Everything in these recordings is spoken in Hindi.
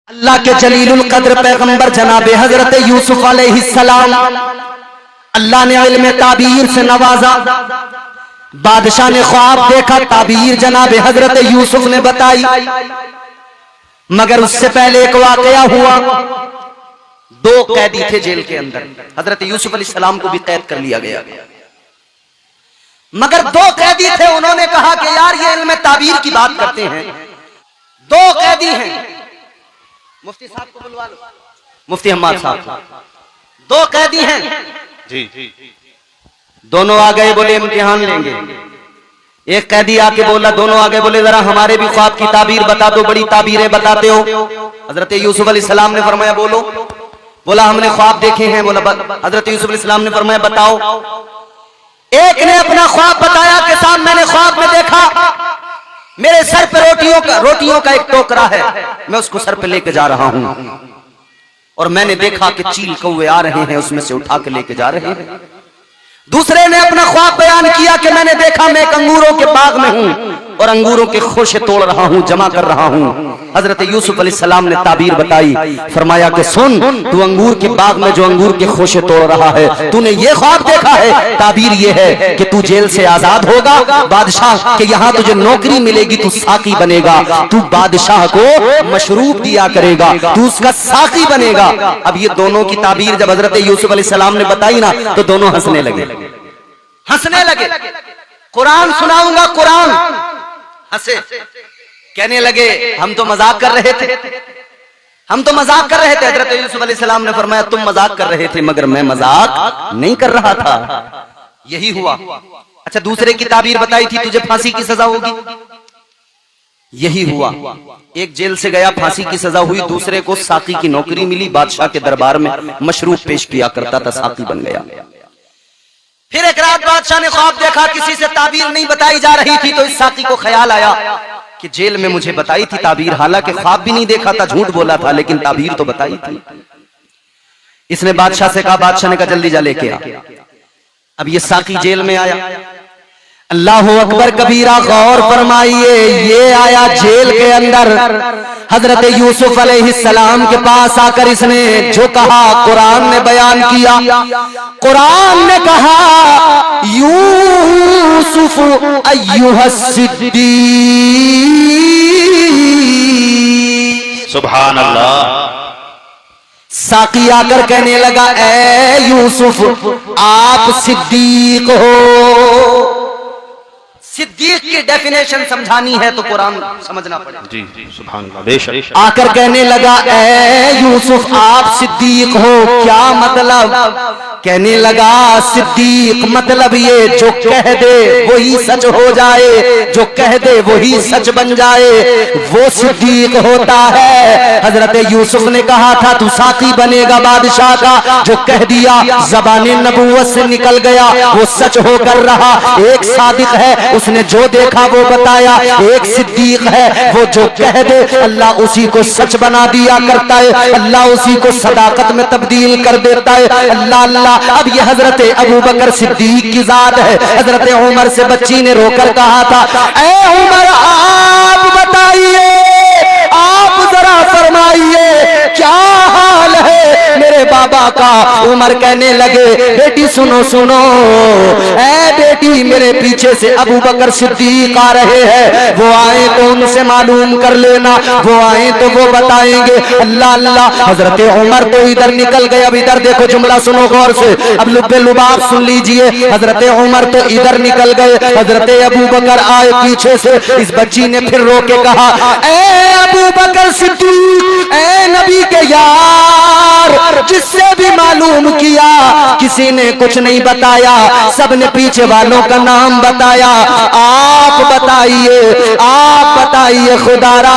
अल्लाह के जलीलुल कद्र पैगंबर जनाबे हजरत यूसुफ अलैहिस्सलाम, अल्लाह ने इल्म ताबीर से नवाजा। बादशाह ने ख्वाब देखा, ताबीर जनाबे हजरत यूसुफ ने बताई। मगर उससे पहले एक वाकया हुआ। दो कैदी थे जेल के अंदर, हजरत यूसुफ अलैहिस्सलाम को भी कैद कर लिया गया। मगर दो कैदी थे, उन्होंने कहा कि यार ये इल्म ताबीर की बात करते हैं। दो कैदी हैं, मुफ्ती साहब को बुलवा लो, मुफ्ती हम्माद साहब। दो कैदी हैं जी। दोनों आ गए, बोले इम्तिहान लेंगे। एक कैदी आके बोला, दोनों आगे बोले जरा हमारे भी ख्वाब की ताबीर बता दो, बड़ी ताबीरें बताते हो। हजरत यूसुफ अलैहिस्सलाम ने फरमाया बोलो। बोला हमने ख्वाब देखे हैं। बोला हजरत यूसुफ अलैहिस्सलाम ने फरमाया बताओ। एक ने अपना ख्वाब बताया कि साहब मैंने ख्वाब में देखा मेरे सर पे रोटियों का एक टोकरा है, मैं उसको सर पे लेके जा रहा हूं और मैंने देखा कि चील कौवे आ रहे हैं, उसमें से उठा के लेके जा रहे हैं। दूसरे ने अपना ख्वाब बयान किया कि मैंने देखा मैं एक अंगूरों के बाग में हूं और अंगूरों के खोशे तोड़ रहा हूं, जमा कर रहा हूं। हजरत यूसुफ अलैहिस्सलाम ने ताबीर बताई, फरमाया कि सुन, तू अंगूर के बाग में जो अंगूर के खोशे तोड़ रहा है, तूने ये ख्वाब देखा है। ताबीर ये है कि तू जेल से आजाद होगा, बादशाह के यहाँ तुझे नौकरी मिलेगी, तू साकी बनेगा, तू बादशाह को मशरूब दिया करेगा, तू उसका साकी बनेगा। अब ये दोनों की ताबीर जब हजरत यूसुफ अलैहिस्सलाम ने बताई ना, तो दोनों हंसने लगे। कुरान सुनाऊंगा, कुरान। हंसे, कहने लगे हम तो मजाक कर रहे थे, हम तो मजाक कर रहे थे। हजरत यूसुफ अलैहिस्सलाम ने फरमाया तुम मजाक कर रहे थे, मगर मैं मजाक नहीं कर रहा था। यही हुआ। अच्छा, दूसरे की ताबीर बताई थी तुझे फांसी की सजा होगी, यही हुआ। एक जेल से गया, फांसी की सजा हुई, दूसरे को साकी की नौकरी मिली, बादशाह के दरबार में मशरूब पेश किया करता था, साकी बन गया। फिर एक रात बादशाह ने ख्वाब देखा, किसी से ताबीर नहीं बताई जा रही थी, तो इस साकी को ख्याल आया कि जेल में मुझे बताई थी ताबीर, हालांकि ख्वाब भी नहीं देखा था, झूठ बोला था, लेकिन ताबीर तो बताई थी। इसने बादशाह से कहा, बादशाह ने कहा जल्दी जा लेके आ। अब ये साकी जेल में आया। अल्लाहु अकबर कबीरा, गौर फरमाइए, ये आया जेल के अंदर। हजरत यूसुफ अलैहिस्सलाम के पास आकर इसने जो कहा कुरान ने बयान किया। कुरान ने कहा यूसुफ अय्युहस सिद्दीक, सुभान अल्लाह। साकी आकर कहने लगा, ए यूसुफ आप सिद्दीक हो। सिद्दीक की डेफिनेशन समझानी है तो कुरान समझना पड़ेगा। जी जी, सुभान अल्लाह, बेशक। आकर कहने लगा, ए यूसुफ आप सिद्दीक हो, क्या मतलब? कहने लगा सिद्दीक मतलब ये जो कह दे वही सच हो जाए, जो कह दे वही सच बन जाए, वो सिद्दीक होता है। हजरत यूसुफ ने कहा था तू साकी बनेगा बादशाह का, जो कह दिया ज़बाने नबूवत से निकल गया वो सच होकर रहा। एक सादिक है, उसने जो देखा वो बताया। एक सिद्दीक है, वो जो कह दे अल्लाह उसी को सच बना दिया करता है, अल्लाह उसी को सदाकत में तब्दील कर देता है। अल्लाह अल्लाह। अब ये हजरत अबू बकर सिद्दीक की जात है। हजरत उमर से बच्ची ने रोकर कहा था, ए उमर आप बताइए, आप जरा फरमाइए क्या हाल है मेरे बाबा का। उमर कहने लगे, बेटी सुनो सुनो, ऐ बेटी मेरे पीछे से अबू बकर सिद्दीक आ रहे हैं, वो आए तो उनसे मालूम कर लेना, वो आए तो वो बताएंगे। अल्लाह अल्लाह। हजरत उमर तो इधर निकल गए। अब इधर देखो, जुमला सुनो गौर से, अब लुब्बे लुबाब सुन लीजिए। हजरत उमर तो इधर निकल गए, हजरत अबू बकर आए पीछे से। इस बच्ची ने फिर रो के कहा, ए अबू बकर सिद्दीक, ए नबी के यार, जिससे भी मालूम किया किसी ने कुछ नहीं बताया, सबने पीछे वालों का नाम बताया। आप बताइए, आप बताइए खुदारा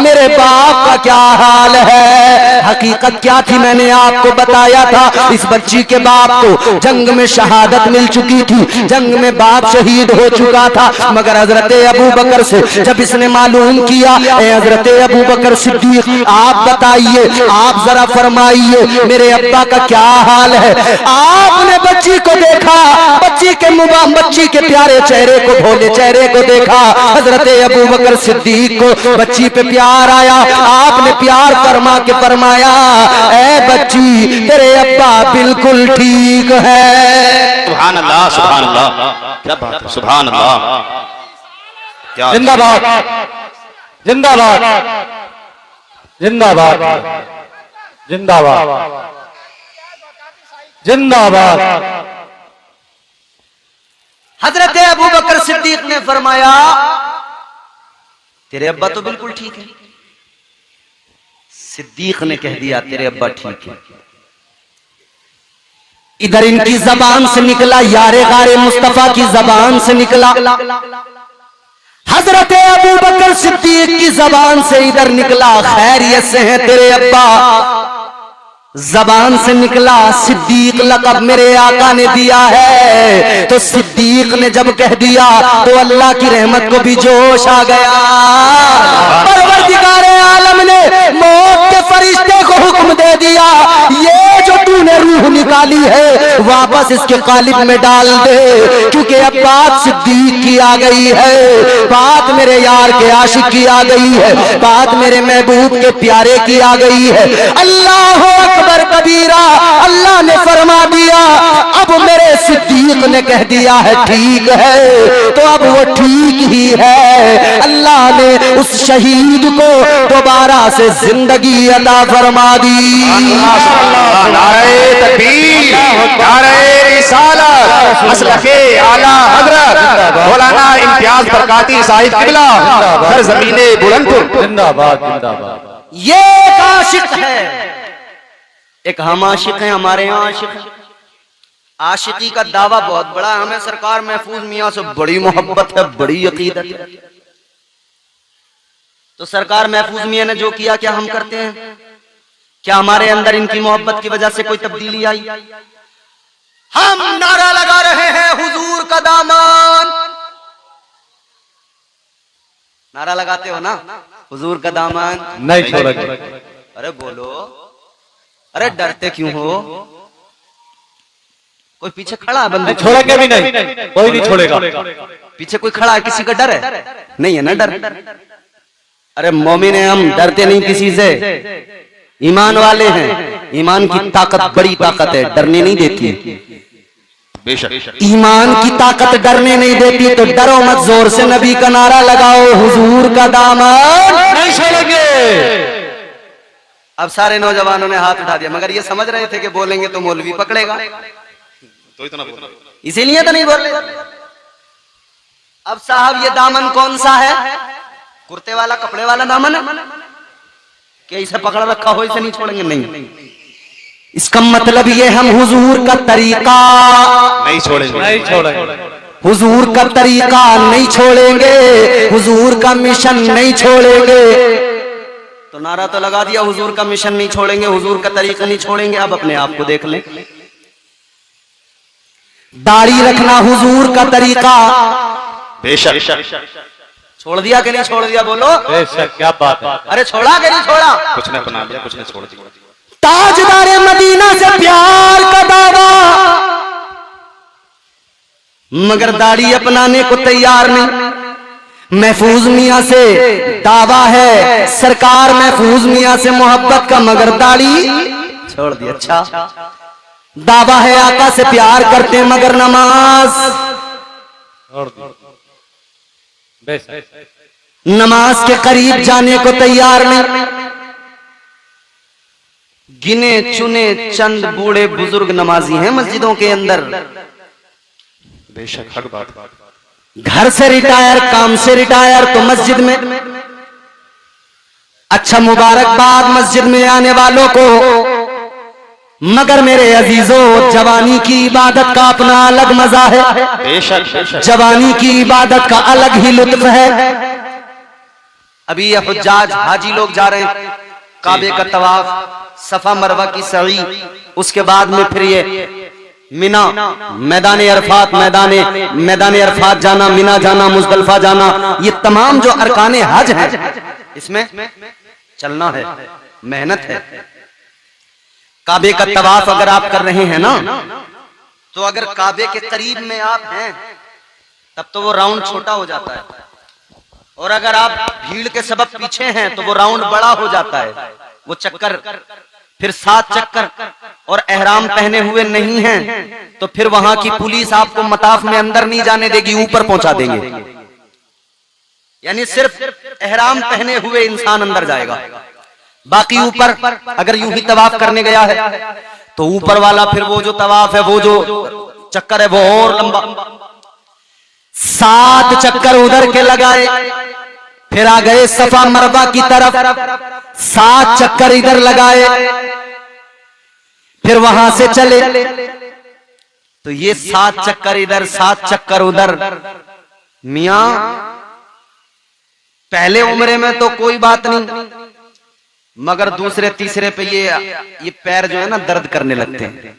मेरे बाप का क्या हाल है। हकीकत क्या थी मैंने आपको बताया था। इस बच्ची के बाप को जंग में शहादत मिल चुकी थी, जंग में बाप शहीद हो चुका था, मगर हजरत अबू बकर से जब इसने मालूम किया, हजरत अबू बकर सिद्दीक आप बताइए, आप जरा फरमाइए मेरे अब्बा का क्या हाल है। आपने बच्ची को देखा, बच्ची के प्यारे चेहरे को, भोले चेहरे को देखा, हजरत अबू बकर सिद्दीक को बच्ची पे प्यार आया। आपने प्यार फरमा के फरमाया, ऐ बच्ची तेरे अब्बा बिल्कुल ठीक है। सुभान अल्लाह, सुभान अल्लाह, क्या बात है, सुभान अल्लाह, क्या जिंदाबाद जिंदाबाद जिंदाबाद जिंदाबाद जिंदाबाद। हजरत अबू बकर सिद्दीक ने फरमाया, तेरे अब्बा तो बिल्कुल ठीक है। सिद्दीक ने कह दिया तेरे अब्बा ठीक है। इधर इनकी जबान से निकला, यारे गारे मुस्तफा की जबान से निकला, हजरत अबू बकर सिद्दीक की जबान से इधर निकला, खैरियत से है तेरे अब्बा। जबान से निकला, सिद्दीक लक़ब मेरे आका ने दिया है। तो सिद्दीक ने जब कह दिया तो अल्लाह की रहमत को भी जोश आ गया। परवरदिगार आलम ने मौत के फरिश्ते को हुक्म दे दिया, ये जो तूने रूह निकाली है वापस इसके कालिब में डाल दे, क्योंकि अब बात सिद्दीक की आ गई है, बात मेरे यार के आशिक की आ गई है, बात मेरे महबूब के प्यारे की आ गई है। अल्लाह अकबर कबीरा, अल्लाह ने फरमा दिया, अब मेरे सिद्दीक ने कह दिया है ठीक है, तो अब वो ठीक ही है। अल्लाह ने उस शहीद को दोबारा से जिंदगी अता फरमा दी। नारे तकबीर, नारे रिसालत, मसलके आला हजरत मौलाना इम्तियाज बरकाती साहिब किबला, हर ज़मीने बुलंदपुर। जिंदाबाद जिंदाबाद। ये एक आशिक है, एक हम आशिक हैं, हमारे यहाँ आशिक है। आशिकी का दावा बहुत बड़ा है, हमें सरकार महफूज मियाँ से बड़ी मोहब्बत है, बड़ी अकीदत है। तो सरकार महफूज मियाँ ने जो किया क्या हम करते हैं? क्या हमारे अंदर इनकी मोहब्बत की वजह से कोई तब्दीली आई? हम नारा लगा रहे हैं हुजूर का दामन। नारा लगाते हो ना, हुजूर का दामन नहीं छोड़ेंगे। अरे बोलो, अरे डरते क्यों हो? कोई पीछे खड़ा है बंदूक? छोड़ेंगे भी नहीं, कोई नहीं छोड़ेगा। पीछे कोई खड़ा है, किसी का डर है? नहीं है ना डर। अरे मोमिन है हम, डरते नहीं किसी से, ईमान वाले हैं। ईमान की ताकत बड़ी ताकत है, डरने नहीं देती। बेशक ईमान की ताकत डरने नहीं देती, तो डरो मत, जोर से नबी का नारा लगाओ, हुजूर का दामन नहीं छोड़ेंगे। अब सारे नौजवानों ने हाथ उठा दिया, मगर ये समझ रहे थे कि बोलेंगे तो मौलवी पकड़ेगा, तो इतना बोला, इसीलिए तो नहीं बोल रहे। अब साहब ये दामन कौन सा है? कुर्ते वाला, कपड़े वाला दामन है कि इसे पकड़ रखा हो इसे नहीं छोड़ेंगे? नहीं, इसका मतलब ये हम हुजूर का तरीका नहीं छोड़ेंगे, नहीं छोड़ेंगे। हुजूर का तरीका नहीं छोड़ेंगे, हुजूर का मिशन नहीं छोड़ेंगे। तो नारा तो लगा दिया, हुजूर का मिशन नहीं छोड़ेंगे, हुजूर का तरीका नहीं छोड़ेंगे। अब अपने आप को देख लें, दाढ़ी रखना हुजूर का तरीका, बेशक छोड़ दिया कि नहीं छोड़ दिया? बोलो बेशक, क्या बात है। अरे छोड़ा कि नहीं छोड़ा? कुछ ने अपना लिया, कुछ ने छोड़ दिया। ताजदारे मदीना से प्यार का दावा, मगर दाढ़ी अपनाने को तैयार नहीं। महफूज मियाँ से दावा है, सरकार महफूज मियाँ से मोहब्बत का, मगर दाढ़ी छोड़ दी। अच्छा, दावा है आका से प्यार करते मगर नमाज, छोड़ दो। बेशक, नमाज के करीब जाने को तैयार नहीं। गिने चुने चंद बूढ़े बुजुर्ग नमाजी हैं मस्जिदों के अंदर, बेशक हक बात। घर से रिटायर, काम से रिटायर, तो मस्जिद में। अच्छा, मुबारकबाद मस्जिद में आने वालों को, मगर मेरे अजीजों, जवानी की इबादत का अपना अलग मजा है। बेशक जवानी की इबादत का अलग ही लुत्फ है। अभी ये हुज्जाज हाजी लोग जा रहे हैं, काबे का तवाफ, सफा मरवा की सई, उसके बाद में फिर ये मिना, मैदान अरफात जाना, मिना जाना, मुजदलिफा जाना, ये तमाम जो अरकाने हज हैं, इसमें चलना है, मेहनत है। काबे का तवाफ अगर आप कर रहे हैं ना, तो अगर काबे के करीब में आप हैं तब तो वो राउंड छोटा हो जाता है, और अगर आप भीड़ के सबब पीछे हैं तो वो राउंड बड़ा हो जाता है। वो चक्कर फिर 7 चक्कर, और एहराम पहने हुए नहीं हैं तो फिर वहां की पुलिस आपको मताफ में अंदर नहीं जाने देगी, ऊपर पहुंचा देंगे। यानी सिर्फ एहराम पहने हुए इंसान अंदर जाएगा, बाकी ऊपर अगर यूं ही तवाफ करने गया है तो ऊपर वाला फिर वो जो तवाफ है, वो जो चक्कर है वो और लंबा, 7 चक्कर उधर के लगाए, फिर आ गए सफा मरवा की तरफ, 7 चक्कर इधर लगाए, फिर वहां से चले, तो ये 7 चक्कर इधर 7 चक्कर उधर। मियां पहले उम्रे में तो कोई बात नहीं, मगर दूसरे तीसरे पे ये पैर जो है ना दर्द करने लगते हैं।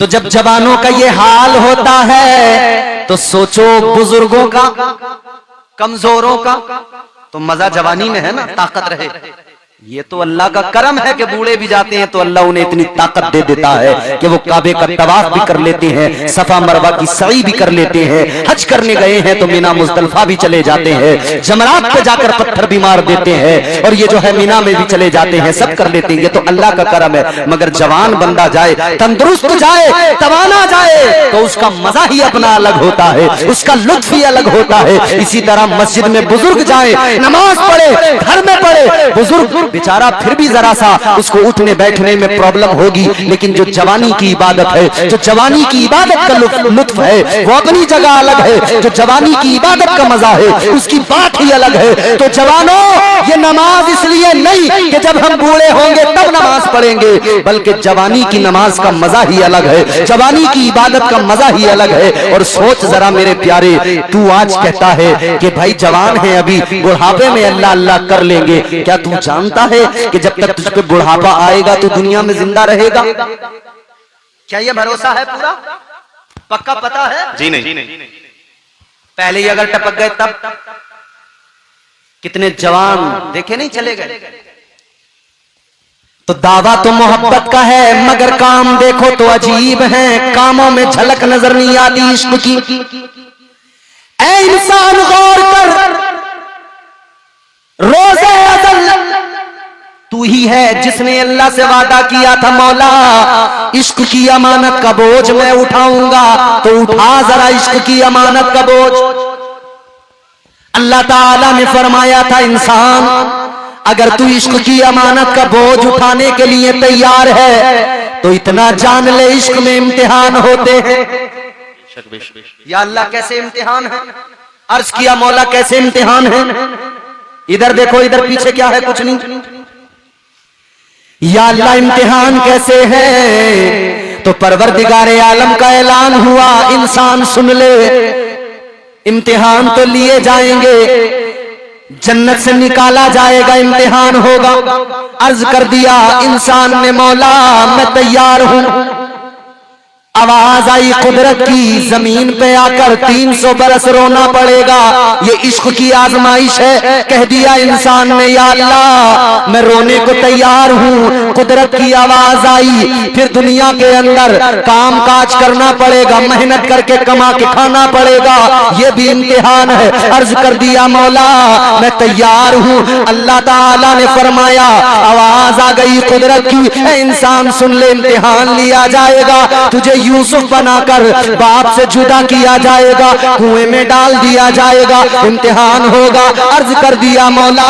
तो जब जवानों का ये हाल होता है तो सोचो बुजुर्गों का, कमजोरों का, तो मजा जवानी में है ना, ताकत रहे। ये तो अल्लाह का करम है कि बूढ़े भी जाते हैं तो अल्लाह उन्हें इतनी ताकत दे देता है कि वो काबे का तवाफ भी कर लेते हैं, सफा मरवा की सई भी कर लेते हैं, हज करने गए हैं तो मीना मुजदलिफा भी चले जाते हैं, जमरात पे जाकर पत्थर भी मार देते हैं, और ये जो है मीना में भी चले जाते हैं, सब कर लेते हैं। ये तो अल्लाह का करम है। मगर जवान बंदा जाए, तंदुरुस्त जाए, तवाना जाए, तो उसका मजा ही अपना अलग होता है, उसका लुत्फ ही अलग होता है। इसी तरह मस्जिद में बुजुर्ग जाए, नमाज पढ़े, घर में पढ़े, बुजुर्ग बेचारा फिर भी जरा सा उसको उठने बैठने में प्रॉब्लम होगी, लेकिन जो जवानी की इबादत है, जो जवानी की इबादत का लुत्फ है, वो अपनी जगह अलग है। जो जवानी की इबादत का मजा है, उसकी बात ही अलग है। तो जवानों, ये नमाज इसलिए नहीं कि जब हम बूढ़े होंगे तब नमाज पढ़ेंगे, बल्कि जवानी की नमाज का मजा ही अलग है, जवानी की इबादत का मजा ही अलग है। और सोच जरा मेरे प्यारे, तू आज कहता है कि भाई जवान है, अभी बुढ़ापे में अल्लाह अल्लाह कर लेंगे, क्या तू जानता है कि जब तक तुझ पे बुढ़ापा आएगा तो दुनिया में जिंदा रहेगा? क्या ये भरोसा है पूरा पक्का पता है? जी नहीं। पहले ही अगर टपक गए तब कितने जवान देखे नहीं चले गए। तो दावा तो मोहब्बत का है, मगर काम देखो तो अजीब है, कामों में झलक नजर नहीं आती इश्क की। ऐ इंसान गौर कर, रोज़े अज़ल तू ही है जिसने अल्लाह से वादा किया था, मौला इश्क की अमानत का बोझ मैं उठाऊंगा, तो उठा जरा इश्क की अमानत का बोझ। अल्लाह ताला ने फरमाया था, इंसान अगर तू इश्क की अमानत का बोझ उठाने के लिए तैयार है तो इतना जान ले, इश्क में इम्तिहान होते हैं। या अल्लाह कैसे इम्तिहान है? अर्ज किया, मौला कैसे इम्तिहान है? इधर देखो, इधर पीछे क्या है? कुछ नहीं। या अल्लाह इम्तिहान कैसे है? तो परवरदिगारे आलम का ऐलान हुआ, इंसान सुन ले, इम्तिहान तो लिए जाएंगे, जन्नत से निकाला जाएगा, इम्तिहान होगा। अर्ज कर दिया इंसान ने, मौला मैं तैयार हूं। आवाज आई कुदरत की, जमीन पे आकर 300 बरस रोना पड़ेगा, ये इश्क की आजमाइश है। कह दिया इंसान ने, या अल्लाह मैं रोने को तैयार हूँ। कुदरत की आवाज आई, फिर दुनिया के अंदर काम काज करना पड़ेगा, मेहनत करके कमा के खाना पड़ेगा, ये भी इम्तिहान है। अर्ज कर दिया, मौला मैं तैयार हूँ। अल्लाह ताला ने फरमाया, आवाज आ गई कुदरत की, इंसान सुन ले, इम्तिहान लिया जाएगा, तुझे यूसुफ बनाकर बाप से जुदा किया जाएगा, कुएं में डाल दिया जाएगा, इम्तिहान होगा। अर्ज कर दिया, मौला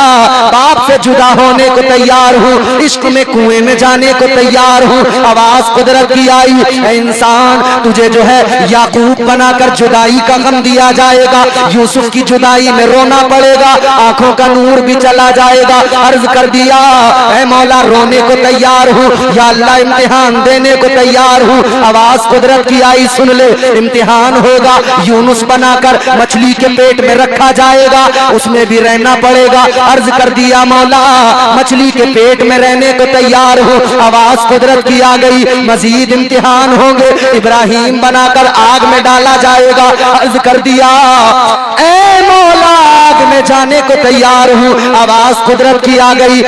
बाप से जुदा होने को तैयार हूँ, इश्क में कुएं में जाने को तैयार हूँ। आवाज कुदरत की आई, इंसान तुझे जो है याकूब बनाकर जुदाई का गम दिया जाएगा, यूसुफ की जुदाई में रोना पड़ेगा, आंखों का नूर भी चला जाएगा। अर्ज कर दिया, ऐ मौला मौला रोने को तैयार हूँ, या अल्लाह इम्तिहान देने को तैयार हूँ। आवाज कुदरत की आई, सुन ले, इम्तिहान होगा। यूनुस बनाकर मछली के पेट में रखा जाएगा, उसमें भी रहना पड़ेगा। अर्ज कर दिया मौला मछली के पेट में रहने को तैयार हूँ। आवाज कुदरत की आ गई, मजीद इम्तिहान होंगे। इब्राहिम बनाकर आग में डाला जाएगा। अर्ज कर दिया ए मौला आग में जाने को तैयार हूँ। आवाज कुदरत की आ गई,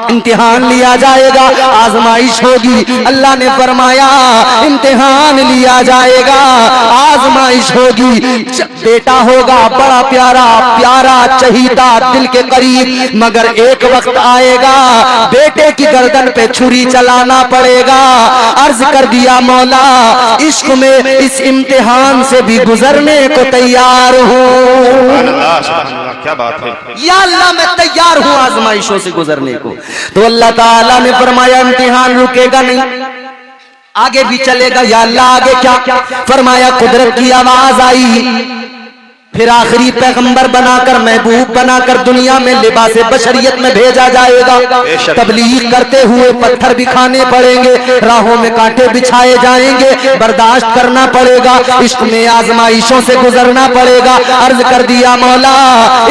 इम्तिहान लिया जाएगा, आजमाइश होगी। अल्लाह ने फरमाया इम्तिहान लिया जाएगा, आजमाइश होगी। बेटा होगा बड़ा प्यारा प्यारा चहीता दिल के करीब, मगर एक वक्त आएगा बेटे की गर्दन पे छुरी चलाना पड़ेगा। अर्ज कर दिया मौला इश्क में इस इम्तिहान से भी गुजरने को तैयार हूँ। क्या बात है। या अल्लाह मैं तैयार हूँ आजमाइशों से गुजरने को। तो अल्लाह ताला ने फरमाया इम्तिहान रुकेगा नहीं, आगे भी चलेगा। या अल्लाह आगे क्या फरमाया, कुदरत की आवाज आई, फिर आखिरी पैगंबर बनाकर महबूब बनाकर दुनिया में लिबासे बशरियत में भेजा जाएगा। तबलीग करते हुए पत्थर भी खाने पड़ेंगे, राहों में कांटे बिछाए जाएंगे, बर्दाश्त करना पड़ेगा, इश्क में आजमाइशों से गुजरना पड़ेगा। अर्ज कर दिया मौला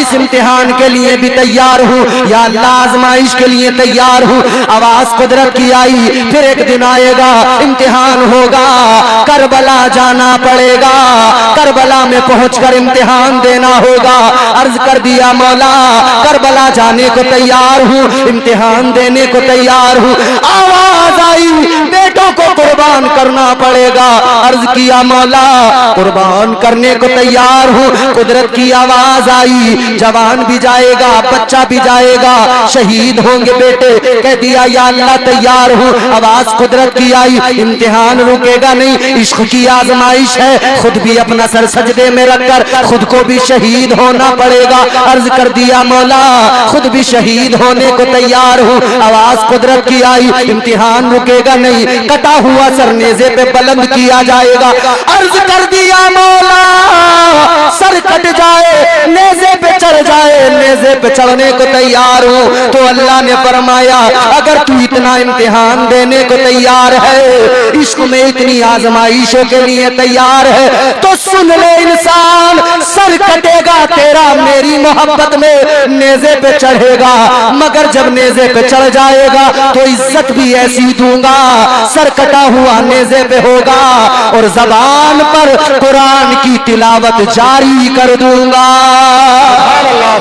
इस इम्तिहान के लिए भी तैयार हूँ, या अल्लाह आजमाइश के लिए तैयार हूँ। आवाज कुदरत की आई, फिर एक दिन आएगा इम्तिहान होगा, करबला जाना पड़ेगा, करबला में पहुंचकर इम्तिहान देना होगा। अर्ज कर दिया मौला करबला जाने को तैयार हूँ, इम्तिहान देने को तैयार हूँ। आवाज आई बेटों को कुर्बान करना पड़ेगा। अर्ज किया मौला कुर्बान करने को तैयार हूँ। कुदरत की आवाज आई, जवान भी जाएगा बच्चा भी जाएगा, शहीद होंगे बेटे। कह दिया या अल्लाह तैयार हूँ। आवाज कुदरत की आई, इम्तिहान रुकेगा नहीं, इश्क की आजमाइश है, खुद भी अपना सर सजदे में रखकर खुद को भी शहीद होना पड़ेगा। अर्ज कर दिया मौला खुद भी शहीद होने को तैयार हूँ। आवाज कुदरत की आई, इम्तिहान रुकेगा नहीं, कटा हुआ सर नेज़े पे बुलंद किया जाएगा। अर्ज कर दिया मौला सर कट जाए नेज़े पे चढ़ जाए, नेज़े पे चढ़ने को तैयार हूँ। तो अल्लाह ने फरमाया अगर तू इतना इम्तिहान देने को तैयार है, इश्क में इतनी आजमाइशों के लिए तैयार है, तो सुन ले इंसान, सर कटेगा तेरा मेरी मोहब्बत में नेज़े पे चढ़ेगा, मगर जब नेज़े पे चढ़ जाएगा तो इज्जत भी ऐसी दूंगा, सर कटा हुआ नेज़े पे होगा और जबान पर कुरान की तिलावत जारी कर दूंगा।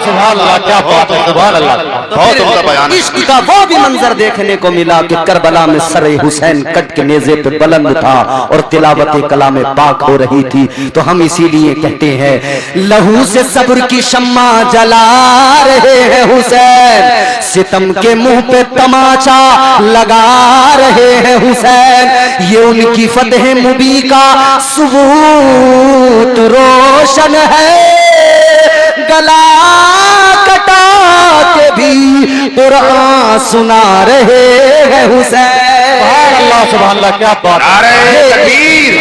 सुभान अल्लाह, क्या बात है, सुभान अल्लाह। बहुत उम्दा बयान है। इश्क का वो भी मंजर देखने को मिला कि करबला में सर हुसैन कट के नेज़े पे बुलंद था और तिलावत कलाम पाक हो रही थी। तो हम इसीलिए कहते हैं लहू से सब्र की शम्मा जला रहे हैं हुसैन, सितम के मुंह पे तमाचा लगा रहे हैं हुसैन, ये उनकी फतह मुबी का सबूत रोशन है, गला कटा के भी कुरान सुना रहे हैं हुसैन। सुभान अल्लाह, सुभान अल्लाह, क्या बात है। नारे तकबीर,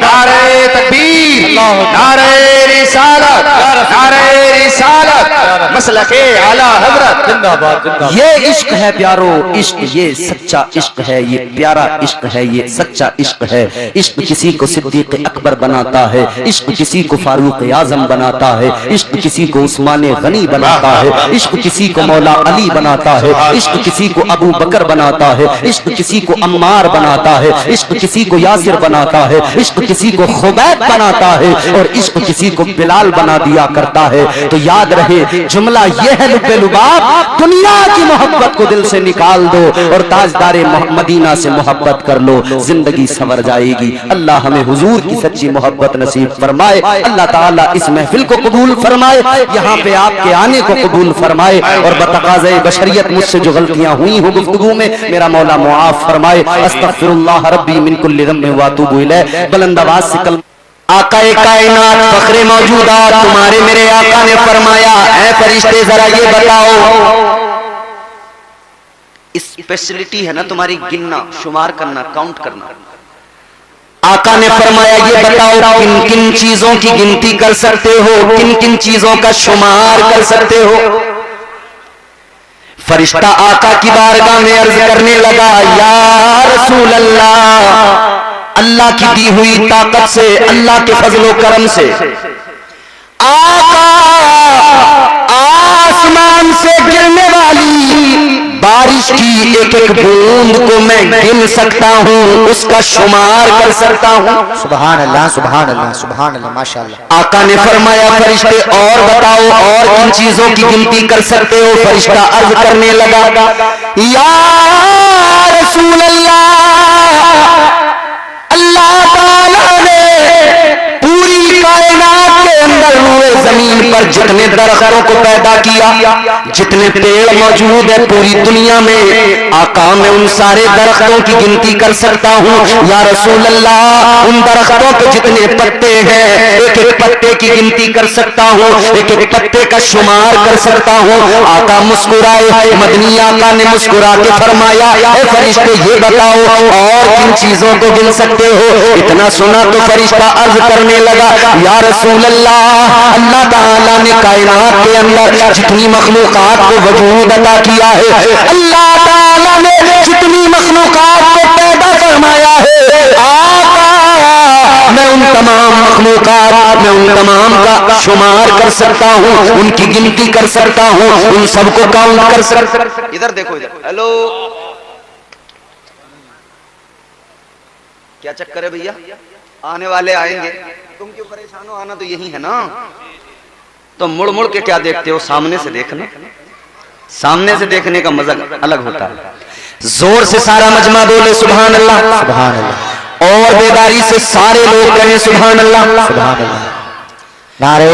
नारे तकबीर, नारे रिसालत, नारे रिसालत, मसलके आला हजरत जिंदाबाद जिंदाबाद। ये इश्क है प्यारो, इश्क ये सच्चा इश्क है, ये प्यारा इश्क है, ये सच्चा इश्क है। इश्क किसी को सिद्दीक अकबर बनाता है, इश्क किसी को फारूक आजम बनाता है, इश्क किसी को उस्मान गनी बनाता है, इश्क किसी को मौला अली बनाता है, इश्क किसी को अबू बकर बनाता है, इश्क किसी को अम्मार बनाता है, इश्क किसी को यासिर बनाता है, इश्क किसी को खुबैब बनाता है और इश्क किसी को बिलाल बना दिया करता है। तो याद रहे जुमला यह है लुब्बे लुबाब, दुनिया की मोहब्बत को दिल से निकाल दो और ताजदारे मदीना से मोहब्बत कर लो, जिंदगी संवर जाएगी। अल्लाह हमें हुजूर की सच्ची मोहब्बत नसीब फरमाए। अल्लाह ताला इस महफिल को कबूल फरमाए, यहाँ पे आपके आने को कबूल फरमाए और बतकाज़े बशरियत मुझसे जो गलतियां हुई हो गुफ्तगू में मेरा मौला मुआफ फरमाए। अस्तगफिरुल्लाह रब्बी मिन कुल्लि ज़म्बिन व अतूबु इलैह। बुलंद आवाज से कल आकाए कायनात फखरे मौजूदात तुम्हारे मेरे आका ने फरमाया, ऐ फरिश्ते जरा ये बताओ, स्पेशलिटी है ना तुम्हारी गिनना शुमार करना काउंट करना। आका ने फरमाया ये बताओ किन किन चीजों की गिनती कर सकते हो, किन किन चीजों का शुमार कर सकते हो। फरिश्ता आका की बारगाह में अर्ज करने लगा, या रसूल अल्लाह, अल्लाह की दी हुई ताकत से, अल्लाह के फजलो करम से आका आसमान से गिरने वाली बारिश की एक एक बूंद को मैं गिन सकता हूँ, उसका शुमार कर सकता हूँ। सुभान अल्लाह, सुभान अल्लाह, सुभान अल्लाह, माशाअल्लाह। आका ने फरमाया, फरिश्ते और बताओ, और किन चीजों की गिनती कर सकते हो? फरिश्ता अर्ज करने लगा, या रसूल अल्लाह, अल्लाह ताला ने पूरी कायनात के अंदर हुए जमीन पर जितने दरख्तों को पैदा किया, जितने पेड़ मौजूद है पूरी दुनिया में, आका मैं उन सारे दरख्तों की गिनती कर सकता हूँ। या रसूल अल्लाह, उन दरख्तों के जितने पत्ते हैं, एक एक पत्ते की गिनती कर सकता हूँ, एक एक पत्ते का शुमार कर सकता हूँ। आका मुस्कुराए, मदनी आका ने मुस्कुरा के फरमाया, ए फरिश्ते ये बताओ और किन चीजों को गिन सकते हो? इतना सुना तो फरिश्ता अर्ज करने लगा, या रसूल अल्लाह, अल्लाह ताला ने कायनात के अंदर जितनी मखलूकात को वजूद अता किया है, अल्लाह ताला ने जितनी मखलूकात को पैदा फरमाया है, आका मैं उन तमाम मखलूकात, मैं उन तमाम का शुमार कर सकता हूँ, उनकी गिनती कर सकता हूँ, उन सबको काउंट कर सकता। इधर देखो, इधर। हेलो, क्या चक्कर है भैया? आने वाले आएंगे, तुम क्यों परेशान हो? आना तो यही है ना। तो मुड़ मुड़ के क्या देखते हो? सामने से देखना, सामने से देखने का मजा अलग होता है। जोर से सारा मजमा बोले सुभान अल्लाह, सुभान अल्लाह। और बेदारी से सारे लोग कहें सुभान अल्लाह, सुभान अल्लाह। नारे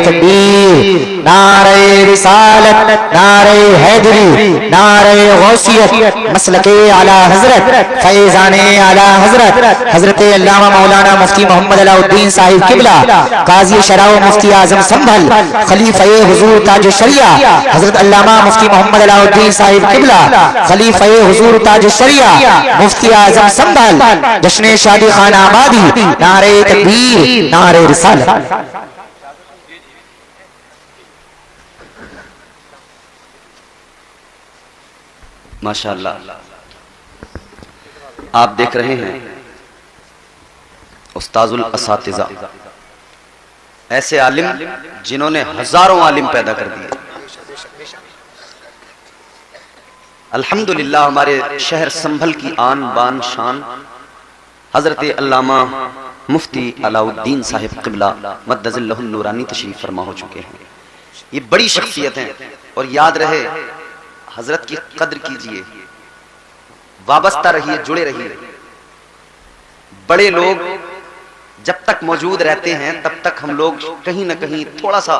तकबीर, नारे रिसालत, नारे हैदरी, नारे गौसियत, मसलके आला हजरत, फैजाने आला हजरत, हजरत अल्लामा मौलाना मुफ्ती मोहम्मद अलाउद्दीन साहिब किबला, काजी शराव मुफ्ती आजम संभल, खलीफे हुजूर ताज शरिया, हजरत अल्लामा मुफ्ती मोहम्मद अलाउद्दीन साहिब किबला, खलीफे हुजूर ताज शरिया, मुफ्ती आजम संभल, जश्न शादी खान आबादी, नारे तकबीर, नारे रिसालत। माशाअल्लाह, आप देख रहे हैं उस्ताजुल असातिज़ा, ऐसे आलिम जिन्होंने हजारों आलिम पैदा कर दिए। अल्हम्दुलिल्लाह हमारे शहर संभल की आन बान शान हजरत अल्लामा मुफ्ती अलाउद्दीन साहिब क़िबला मद्दज़िल्लहुन नूरानी तशरीफ फरमा हो चुके हैं। ये बड़ी शख्सियत हैं, और याद रहे हजरत की कद्र कीजिए, वाबस्ता रहिए, जुड़े रहिए। बड़े लोग जब तक मौजूद रहते हैं तब तक हम लोग कहीं ना कहीं थोड़ा सा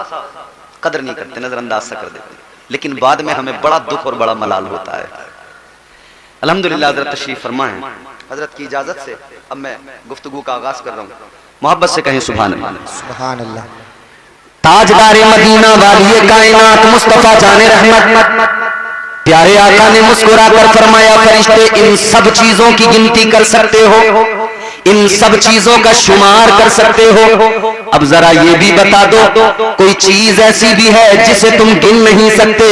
कद्र नहीं करते, नजरअंदाज सा कर देते, लेकिन बाद में हमें बड़ा दुख और बड़ा मलाल होता है। अल्हम्दुलिल्लाह हजरत तशरीफ फरमा है। हजरत की इजाजत से अब मैं गुफ्तगू का आगाज कर रहा हूँ। मोहब्बत से कहें सुभान अल्लाह, सुभान अल्लाह। ताजदारे मदीना वालिए कायनात मुस्तफा जाने रहमत प्यारे आका ने मुस्कुरा कर फरमाया, फरिश्ते इन सब चीजों की गिनती कर सकते हो, इन सब चीजों का शुमार कर सकते हो। अब जरा ये भी बता दो, कोई चीज ऐसी भी है जिसे तुम गिन नहीं सकते?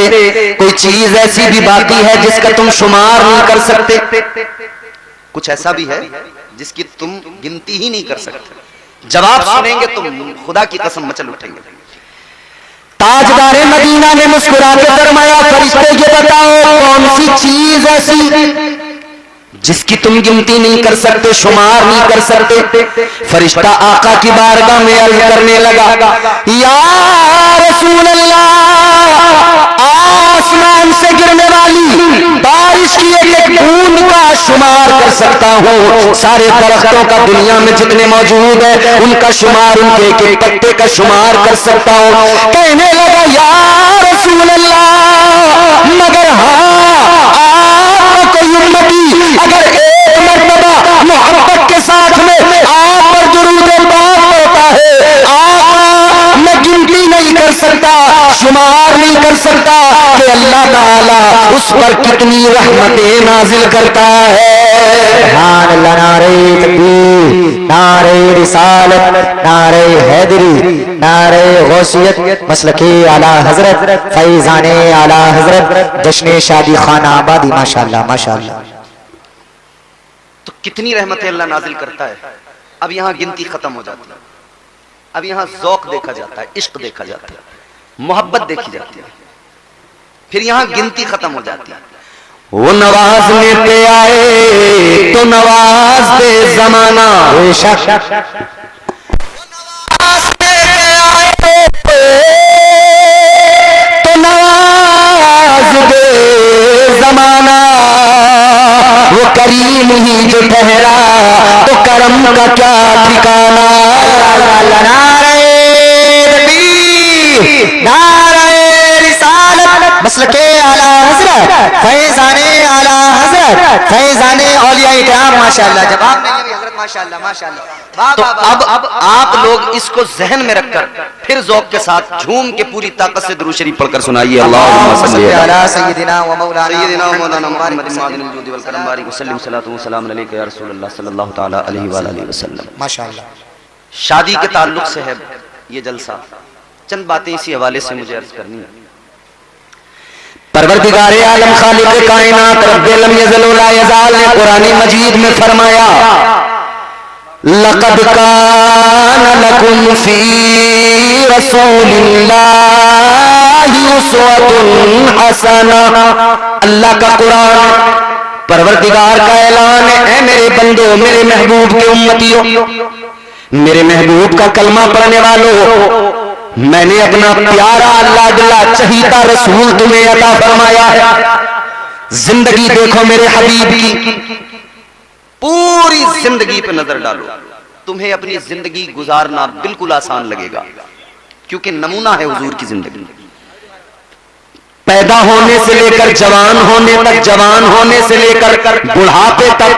कोई चीज ऐसी भी बाकी है जिसका तुम शुमार नहीं कर सकते? कुछ ऐसा भी है जिसकी तुम गिनती ही नहीं कर सकते? जवाब सुनेंगे तुम खुदा की कसम मचल उठेंगे। ताजदारे मदीना ने मुस्कुरा के फरमाया, फरिश्ते ये बताओ कौन सी चीज ऐसी जिसकी तुम गिनती नहीं कर सकते, शुमार नहीं कर सकते? फरिश्ता आका की बारगाह में अर्ज करने लगा, या रसूल अल्लाह, आसमान से गिरने वाली बारिश की एक एक बूंद का शुमार कर सकता हूँ, सारे दरख्तों का दुनिया में जितने मौजूद है उनका शुमार, उनके एक एक पत्ते का शुमार कर सकता हूँ। कहने लगा, या रसूल अल्लाह, मगर हाँ, कोई उम्मती अगर एक मर्तबा मोहब्बत के साथ में आप पर दुरूद पाक होता है, आका मैं गिनती नहीं कर सकता, शुमार नहीं कर सकता कि अल्लाह ताला उस पर कितनी रहमतें नाजिल करता है। सुभान अल्लाह। नारे तकबीर, नारे रिसालत, नारे हैदरी, नारे गौसियत, मसलके आला हजरत, फैजाने आला हजरत, जश्न शादी खाना आबादी। माशाअल्लाह माशाअल्लाह। तो कितनी रहमतें अल्लाह नाजिल करता है। अब यहाँ गिनती खत्म हो जाती है, अब यहाँ ज़ौक़ देखा जाता है, इश्क देखा जाता है, मोहब्बत देखी जाती है, फिर यहाँ गिनती खत्म हो जाती है। वो नवाजने पे आए तो नवाज दे जमाना, बेशक तो नवाज दे जमाना, वो करीम ही जो ठहरा तो करम का क्या ठिकाना। नारे तकबीर, नारे रिसालत, मसलके आला हजरत, फैजाने आला हजरत, फैजाने औलिया इकराम। माशाअल्लाह। जवाब नहीं है हजरत। माशाअल्लाह माशाअल्लाह। तो अब आप लोग इसको जहन में रखकर फिर ज़ौक़ के साथ झूम के पूरी ताकत से दुरूद शरीफ पढ़कर सुनाइए। अल्लाहुम्मा सल्ली अला सय्यिदिना व मौलाना मुहम्मद मादिनिल जुदी वल करम बारिक वसल्लम सलातु व सलाम अलैका या रसूलल्लाह सल्लल्लाहु तआला अलैहि व आलिहि वसल्लम। माशाअल्लाह। शादी के ताल्लुक से है ये जलसा। चंद बातें इसी हवाले से मुझे अर्ज करनी है। परवरदिगार आलम खालिक कायनात रब्बे लम यज़ल व ला यज़ाल ने कुरान मजीद में फरमाया, लक़द कान लकुम फी रसूलिल्लाहि उस्वतुन हसना। अल्लाह का कुरान, परवरदिगार का ऐलान है, ऐ मेरे बंदो, मेरे महबूब के उम्मतियों, मेरे महबूब का कलमा पढ़ने वालों, मैंने अपना प्यारा लाडला चहीता रसूल तुम्हें अता फरमाया है। जिंदगी देखो मेरे हबीब की, पूरी जिंदगी पे नजर डालो, तुम्हें अपनी जिंदगी गुजारना बिल्कुल आसान लगेगा, क्योंकि नमूना है हुजूर की जिंदगी। पैदा होने से लेकर जवान होने तक, जवान होने से लेकर बुढ़ापे तक,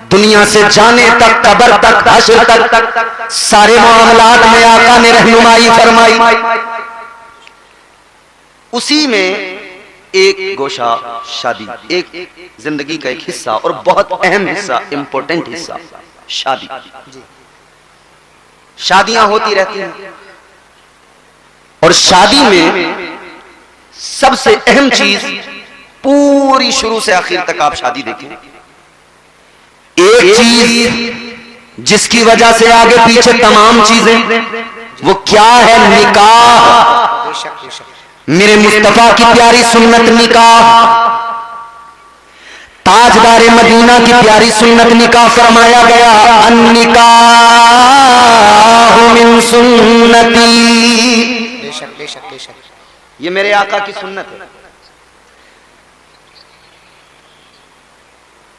दुनिया से जाने तक, कब्र तक, हश्र तक, सारे मामलात में आका ने रहनुमाई फरमाई। उसी में एक गोशा शादी, एक जिंदगी का एक हिस्सा और बहुत अहम हिस्सा, इंपॉर्टेंट हिस्सा शादी। शादियां होती रहती हैं और शादी में सबसे अहम चीज, पूरी शुरू से आखिर तक आप शादी देखें, एक चीज जिसकी वजह से आगे पीछे तमाम चीजें, वो क्या है? निकाह। मेरे मुस्तफा की प्यारी सुन्नत निकाह, ताजदारे मदीना की प्यारी सुन्नत निकाह फरमाया गया, अन्निकाह मिन सुन्नती। बेशक बेशक बेशक। ये मेरे आका की सुन्नत है।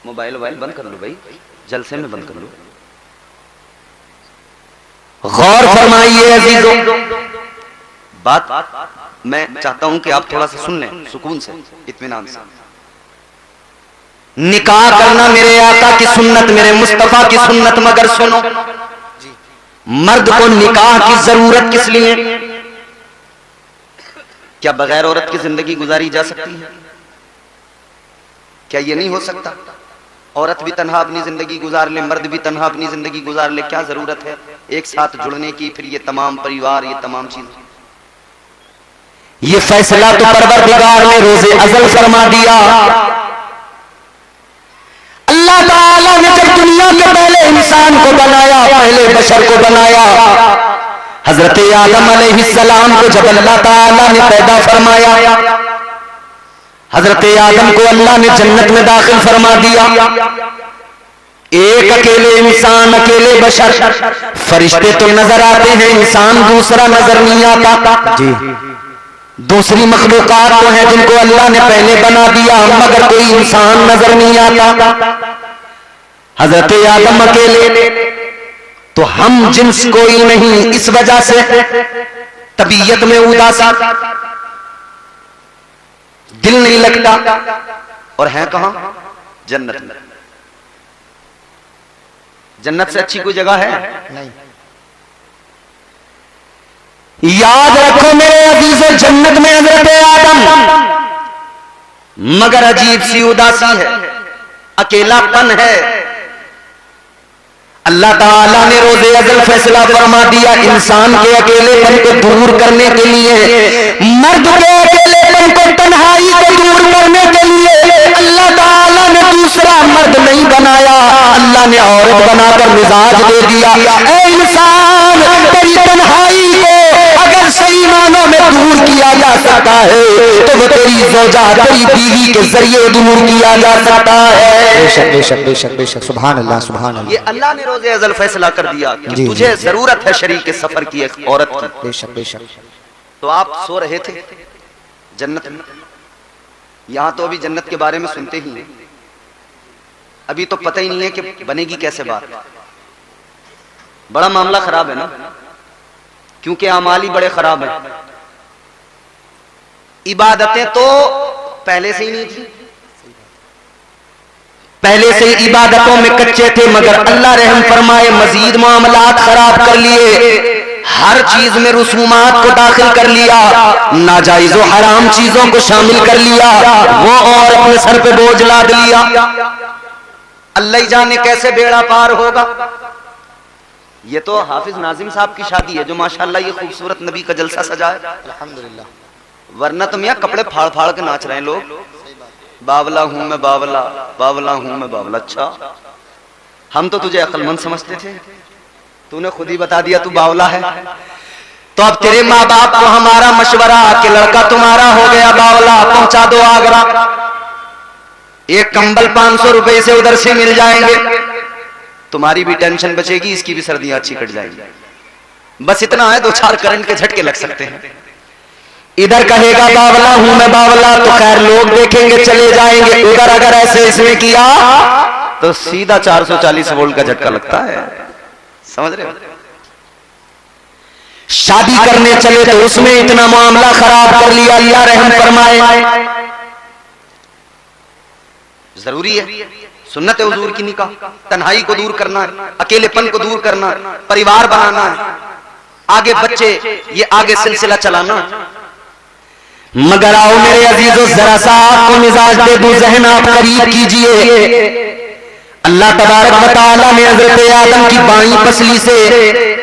मोबाइल बंद कर लो भाई, जलसे में बंद कर लो। गौर फरमाइए अजीजों, बात मैं चाहता हूं कि आप थोड़ा सा सुन लें, सुकून से, इत्मीनान से। निकाह करना मेरे आका की सुन्नत, मेरे मुस्तफा की सुन्नत, मगर सुनो, मर्द को निकाह की जरूरत किस लिए? क्या बगैर औरत की जिंदगी गुजारी जा सकती है? क्या ये नहीं हो सकता? औरत भी तन्हा अपनी जिंदगी गुजार ले, मर्द भी तन्हा अपनी जिंदगी गुजार ले, क्या जरूरत है एक साथ जुड़ने की? फिर ये तमाम परिवार, ये तमाम चीज, ये फैसला तो परवरदिगार ने रोज़े अज़ल फरमा दिया। अल्लाह ताला ने जब दुनिया के पहले इंसान को बनाया, पहले बशर को बनाया, हजरत आदम अलैहिस्सलाम को जब अल्लाह ताला ने पैदा फरमाया, हजरत आदम को अल्लाह ने जन्नत में दाखिल फरमा दिया। एक अकेले इंसान, अकेले बशर, फरिश्ते तो नजर आते हैं, इंसान दूसरा नजर नहीं आता जी। दूसरी मखलूकात तो हैं जिनको अल्लाह ने पहले बना दिया, मगर कोई इंसान नजर नहीं आता। हजरत आदम अकेले, तो हम जिन्स कोई नहीं, इस वजह से तबीयत में उदासी, दिल नहीं लगता, और हैं कहां? जन्नत में। जन्नत से अच्छी कोई जगह है? नहीं। याद रखो मेरे अजीजों, जन्नत में हजरत आदम, मगर अजीब सी उदासी है। अकेलापन है। अल्लाह ताला ने रोज़े अज़ल फैसला फरमा दिया इंसान के अकेलेपन को दूर करने के लिए, मर्द के अकेलेपन को, तन्हाई को दूर करने के लिए अल्लाह ताला ने दूसरा मर्द नहीं बनाया, अल्लाह ने औरत बनाकर मिजाज दे दिया। ऐ इंसान, तेरी तन्हाई को अगर सही मानों में दूर किया जा सकता है तो वो तेरी ज़ौजा, तेरी बीवी के जरिए दूर किया जा सकता है। बेशक बेशक बेशक बेशक, सुभान अल्लाह सुभान अल्लाह। ये अल्लाह ने रोज़े अज़ल फैसला कर दिया कि जी, तुझे जी। जरूरत है शरीक सफर की, एक औरत की। बेशक बेशक। तो आप सो रहे थे जन्नत में, यहां तो अभी जन्नत के बारे में सुनते ही हैं, अभी तो पता ही नहीं है कि बनेगी कैसे बात। बड़ा मामला खराब है ना, क्योंकि अमाल ही बड़े खराब हैं। इबादतें तो पहले से ही नहीं थी, पहले से ही इबादतों में कच्चे थे, मगर अल्लाह रहम फरमाए मजीद मामलात खराब कर लिए, हर चीज में रसूमात को दाखिल कर लिया, नाजायज और हराम चीजों को शामिल कर लिया, वो और अपने सर पे बोझ लाद लिया। अल्लाह ही जाने कैसे बेड़ा पार होगा। ये तो हाफिज नाजिम साहब की शादी है जो माशाल्लाह ये खूबसूरत नबी का जलसा सजाए, अल्हम्दुलिल्लाह। वरना तो मियां कपड़े फाड़ फाड़ के नाच रहे हैं लोग, बावला हूं मैं बावला, बावला हूं मैं बावला। अच्छा, हम तो तुझे अक्लमंद समझते थे, तूने खुद ही बता दिया तू बावला है। तो अब तेरे माँ बाप को हमारा मशवरा कि लड़का तुम्हारा हो गया बावला, पहुंचा दो आगरा, एक कंबल 500 रुपए से उधर से मिल जाएंगे, तुम्हारी भी टेंशन बचेगी, इसकी भी सर्दियां अच्छी कट जाएंगी। बस इतना है, 2-4 करंट के झटके लग सकते हैं। इधर कहेगा बावला हूं मैं बावला तो खैर लोग देखेंगे चले जाएंगे, उधर अगर ऐसे इसने किया तो सीधा 440 वोल्ट का झटका लगता है। समझ रहे हो? शादी करने चले तो उसमें इतना मामला खराब कर लिया, अल्लाह रहम फरमाए। जरूरी है सुन्नत है हुजूर की निकाह, तन्हाई को दूर करना है, अकेलेपन को दूर करना है, परिवार बनाना है, आगे बच्चे, ये आगे सिलसिला चलाना। मगर आओ मेरे अजीजों, जरा सा आपको मिजाज दे दूं, ज़हन आप करीब कीजिए। अल्लाह तबारक व तआला ने हजरत आदम की बाईं पसली से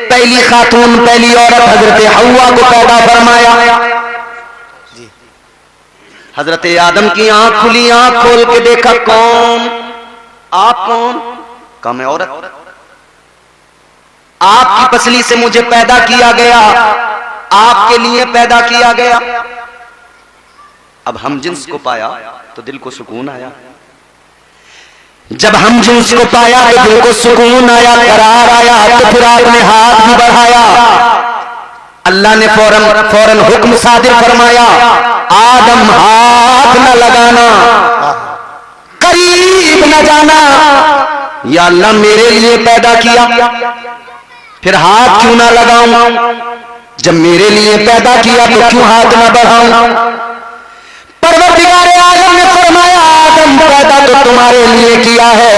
पहली खातून, पहली औरत हजरत हव्वा को पैदा फरमाया। हजरत आदम की आंख खुली, आंख खोल के देखा, कौन आप? कौन? कहा मैं औरत, आपकी पसली से मुझे पैदा किया गया, आपके लिए पैदा किया गया। अब हम जिन्स को पाया तो दिल को सुकून आया, जब हम जिन्स को पाया तो दिल को सुकून आया, करार आया, तो फिर आपने हाथ भी बढ़ाया। अल्लाह ने फौरन हुक्म सादिर फरमाया, आदम हाथ न लगाना, करीब न जाना। या अल्लाह मेरे लिए पैदा किया, फिर हाथ क्यों ना लगाऊं? जब मेरे लिए पैदा किया तो क्यों हाथ ना बढ़ाऊं? परवरदिगारे आलम ने फरमाया, आदम पैदा तो तुम्हारे लिए किया है,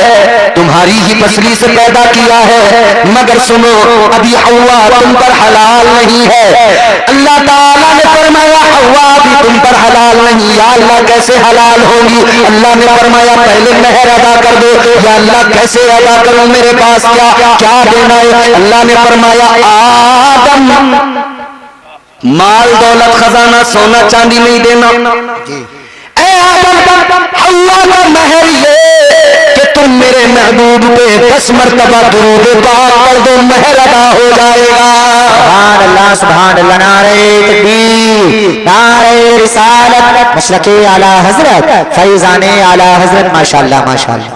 तुम्हारी ही पसली से पैदा किया है, मगर सुनो अभी हव्वा तुम पर हलाल नहीं है। अल्लाह ताला ने फरमाया हव्वा भी तुम पर हलाल नहीं। या अल्लाह कैसे हलाल होंगी? अल्लाह ने फरमाया पहले मेहर अदा कर दो। या अल्लाह कैसे अदा करूं, मेरे पास क्या देना है? अल्लाह ने फरमाया आदम माल दौलत खजाना सोना चांदी नहीं देना, ऐ आदम हव्वा का महर ये कि तुम मेरे महबूब पे 10 मरतबा दुरूद पाक पढ़ दो, महर अदा हो जाएगा। सुभान अल्लाह सुभान अल्लाह। नारे तकबीर, नारे रिसालत, मसलके आला हजरत, फैजाने आला हजरत, माशाअल्लाह माशाअल्लाह।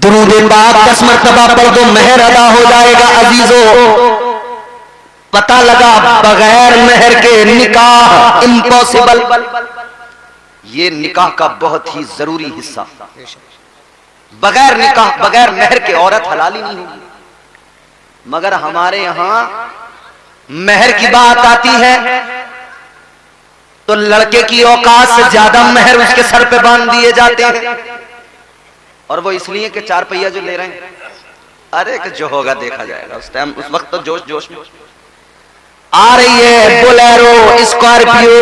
दुरूद पाक 10 मरतबा पढ़ दो, महर अदा हो जाएगा। अजीजों, पता लगा बगैर मेहर के निकाह इम्पॉसिबल। ये निकाह का बहुत ही जरूरी हिस्सा, बगैर निकाह, बगैर मेहर के औरत हलाल ही नहीं होगी। मगर हमारे यहां मेहर की बात आती है तो लड़के की औकात से ज्यादा मेहर उसके सर पे बांध दिए जाते हैं, और वो इसलिए कि 4 पहिया जो ले रहे हैं, अरे कि जो होगा देखा जाएगा। उस टाइम, उस वक्त तो जोश जोश में आ रही है बोलेरो, स्कॉर्पियो,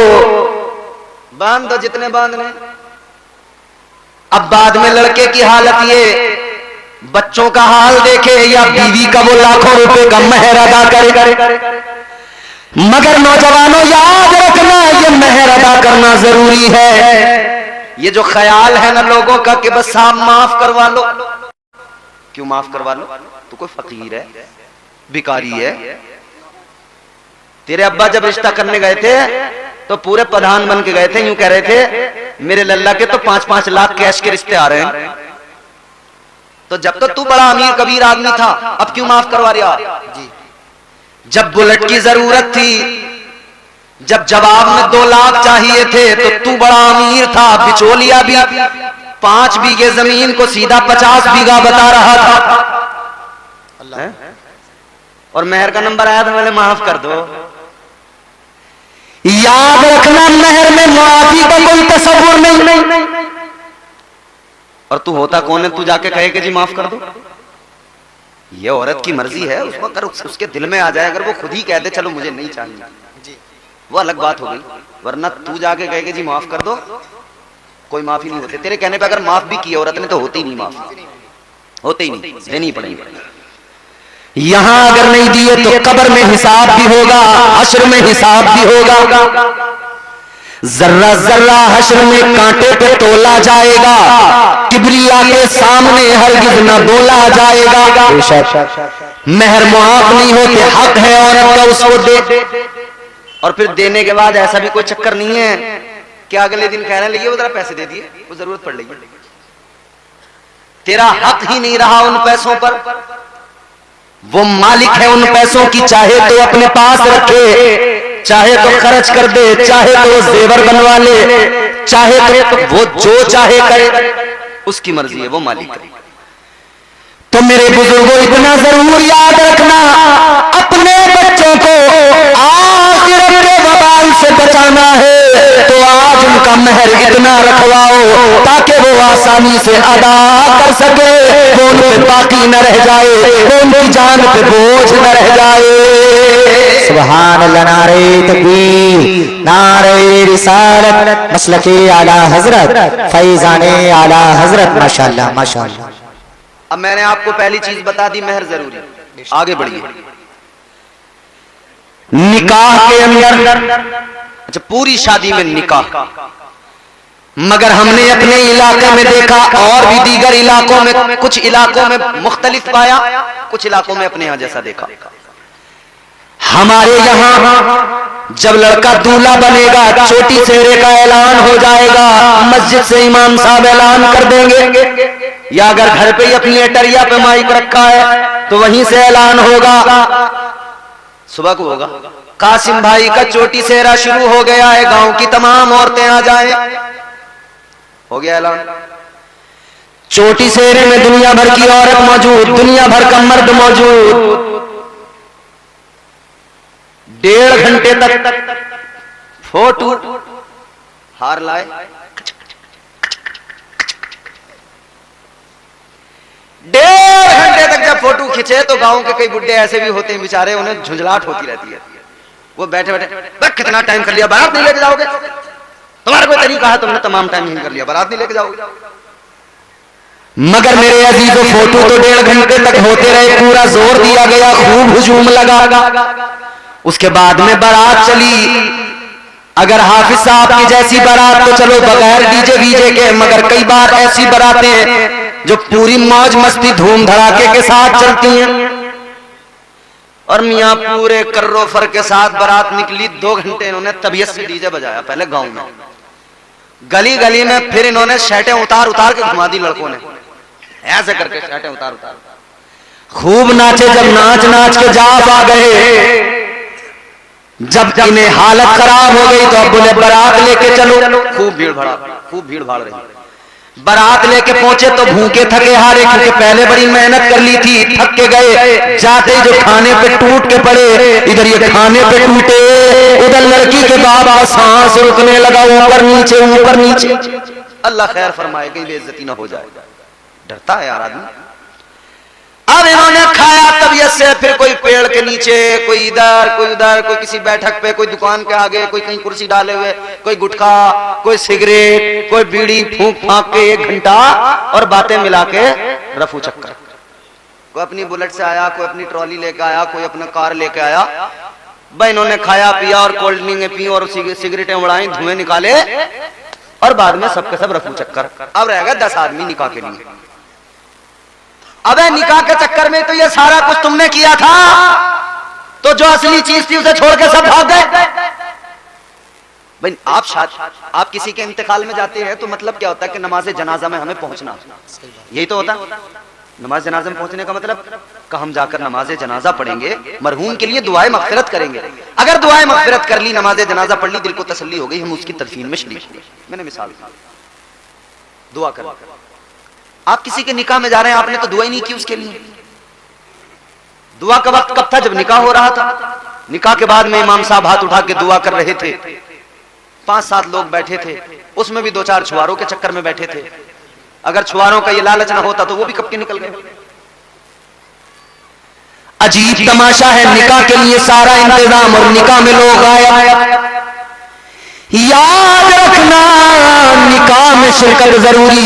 बांध दो जितने बांधने। अब बाद में लड़के की हालत ये, बच्चों का हाल देखे या बीवी का वो लाखों रुपए का मेहर अदा करे। मगर नौजवानों याद रखना, ये मेहर अदा करना जरूरी है। ये जो ख्याल है ना लोगों का कि बस आप माफ करवा लो, क्यों माफ करवा लो? तो कोई फकीर है, भिखारी है। तेरे अब्बा जब रिश्ता करने गए थे तो पूरे प्रधान बन के गए थे, यूं कह रहे थे मेरे लल्ला के तो 5-5 लाख कैश के रिश्ते आ रहे हैं। तो जब तो तू बड़ा अमीर कबीर आदमी था, अब क्यों माफ करवा रहा? जी, जब बुलेट की जरूरत थी, जब जवाब में 2 लाख चाहिए थे तो तू बड़ा अमीर था, बिचौलिया भी 5 बीघे जमीन को सीधा 50 बीघा बता रहा था। अल्लाह, और मेहर का नंबर आया था, मैंने माफ कर दो। याद रखना, मेहर में माफी का कोई तस्वुर नहीं। और तू होता कौन है तू जाके कहे कि जी माफ कर दो? ये औरत की मर्जी है, उसको अगर उसके दिल में आ जाए, अगर वो खुद ही कह दे चलो मुझे नहीं चाहिए, वो अलग बात हो गई। वरना तू जाके कहे कि जी माफ कर दो, कोई माफी नहीं होती। तेरे कहने पे अगर माफ भी किया औरत ने तो होती नहीं, माफ होते ही नहीं, देनी पड़ेगी। यहां अगर नहीं दिए तो कब्र में हिसाब भी होगा, हश्र में हिसाब भी होगा। जर्रा जर्रा हश्र में कांटे पे तोला जाएगा, किबरिया के सामने हरगिज़ न बोला जाएगा। मेहर मुआफ नहीं होते, हक है औरत का उसको दे। और फिर देने के बाद ऐसा भी कोई चक्कर नहीं है कि अगले दिन कहने लगी वो जरा पैसे दे दिए, वो जरूरत पड़ रही है। तेरा हक ही नहीं रहा उन पैसों पर। वो मालिक है उन पैसों की, चाहे तो अपने पास रखे, चाहे तो खर्च कर दे, चाहे तो जेवर बनवा ले, चाहे तो वो जो चाहे करे, उसकी मर्जी है, वो मालिक है। तो मेरे बुजुर्गों इतना जरूर याद रखना, अपने बच्चों को आखिरत के वबाल से बचाना है तो आज उनका मेहर इतना रखवाओ ताकि वो आसानी से अदा कर सके, वो उन पे बाकी न रह जाए, वो उनकी जान पे बोझ न रह जाए। सुभान अल्लाह, नारे तकबीर, नारे रिसालत, मसलके आला हजरत, फैजाने आला हजरत, माशाअल्लाह माशाअल्लाह। अब मैंने आपको पहली चीज बता दी, मेहर जरूरी। आगे बढ़िए, निकाह के अंदर, अच्छा पूरी शादी में निकाह, मगर हमने अपने इलाके में देखा और भी दीगर इलाकों में, कुछ इलाकों में मुख्तलिफ पाया, कुछ इलाकों में अपने यहां जैसा देखा। हमारे यहां जब लड़का दूल्हा बनेगा, छोटी सेहरे का ऐलान हो जाएगा, मस्जिद से इमाम साहब ऐलान कर देंगे, या अगर घर पे ही अपनी एटरिया पे माइक रखा है तो वहीं से ऐलान होगा। सुबह को होगा, कासिम भाई का चोटी सेहरा शुरू हो गया है, गांव की तमाम औरतें आ जाएं, हो गया ऐलान। चोटी सेहरे में दुनिया भर की औरत मौजूद, दुनिया भर का मर्द मौजूद। 1.5 घंटे तक फोटो हार लाए, 1.5 घंटे तक जब फोटो खींचे तो गांव के कई बुड्ढे ऐसे भी होते हैं बेचारे, उन्हें झुंझलाहट होती रहती है। वो बैठे बैठे कितना टाइम कर लिया, बारात नहीं लेके जाओगे? तुम्हारा कोई तरीका है, तुमने तमाम टाइम यहीं कर लिया, बारात नहीं लेके जाओगे? मगर मेरे अजीजों, फोटो तो 1.5 घंटे तक होते रहे, पूरा जोर दिया गया, खूब हुजूम लगा। उसके बाद में बारात चली। अगर हाफिज साहब की जैसी बारात तो चलो बगैर डीजे वीजे के, मगर कई बार ऐसी बारातें जो पूरी मौज मस्ती धूम धड़ाके के साथ चलती हैं, और मियाँ पूरे कर्रो फर के साथ बारात निकली। 2 घंटे इन्होंने तबीयत से डीजे बजाया, पहले गांव में, गली गली में, फिर इन्होंने शर्टें उतार उतार के घुमा दी लड़कों ने, ऐसे करके शर्टें उतार उतार खूब नाचे। जब नाच नाच के जाप आ गए, जब इन्हें हालत खराब हो गई तो अब बोले बारात लेके चलो। खूब भीड़ भाड़ रही। बारात लेके पहुंचे तो भूखे थके हारे, क्योंकि पहले बड़ी मेहनत कर ली थी, थक के गए। जाते जो खाने पे टूट के पड़े, इधर ये खाने पे टूटे, उधर लड़की के बाप का सांस रुकने लगा, ऊपर नीचे ऊपर नीचे। अल्लाह खैर फरमाए, कहीं बेइज्जती ना हो जाए, डरता है यार आदमी। अब इन्होंने खाया, तब तबीयत से फिर कोई पेड़ के नीचे, कोई इधर, कोई उधर, कोई किसी बैठक पे, कोई दुकान के आगे, कोई कहीं कुर्सी डाले हुए, कोई गुटखा, कोई सिगरेट, कोई बीड़ी फूंक फांक के 1 घंटा और बातें मिला के रफू चक्कर। कोई अपनी बुलेट से आया, कोई अपनी ट्रॉली लेके आया, कोई अपना कार लेके आया। भाई इन्होंने खाया पिया और कोल्ड ड्रिंक पी और सिगरेटें उड़ाई, धुएं निकाले और बाद में सबके सब रफू चक्कर। अब रह गए 10 आदमी निकाह के लिए। अबे निकाह के चक्कर में तो ये सारा कुछ तुमने किया था, तो जो असली चीज थी उसे छोड़ के सब भाग गए। भाई आप किसी के इंतकाल में जाते हैं तो मतलब क्या होता है कि नमाज जनाजा में हमें पहुंचना, यही तो होता है। नमाज जनाजा में पहुंचने का मतलब कि हम जाकर नमाज जनाजा पढ़ेंगे, मरहूम के लिए दुआए मगफिरत करेंगे। अगर दुआए मगफिरत कर ली, नमाज जनाजा पढ़ ली, दिल को तसल्ली हो गई, हम उसकी तदफीन में शरीक हुए। मैंने मिसाल दी, दुआ कर। आप किसी के निकाह में जा रहे हैं, आपने तो दुआ ही नहीं की उसके लिए। दुआ का वक्त कब था? जब निकाह हो रहा था। निकाह के बाद में इमाम साहब हाथ उठा के दुआ कर रहे थे, 5-7 लोग बैठे थे, उसमें भी 2-4 छुआरों के चक्कर में बैठे थे। अगर छुआरों का ये लालच ना होता तो वो भी कब के निकल गए। अजीब तमाशा है, निकाह के लिए सारा इंतजाम और निकाह में लोग आए। याद रखना, निकाह में शिरकत जरूरी।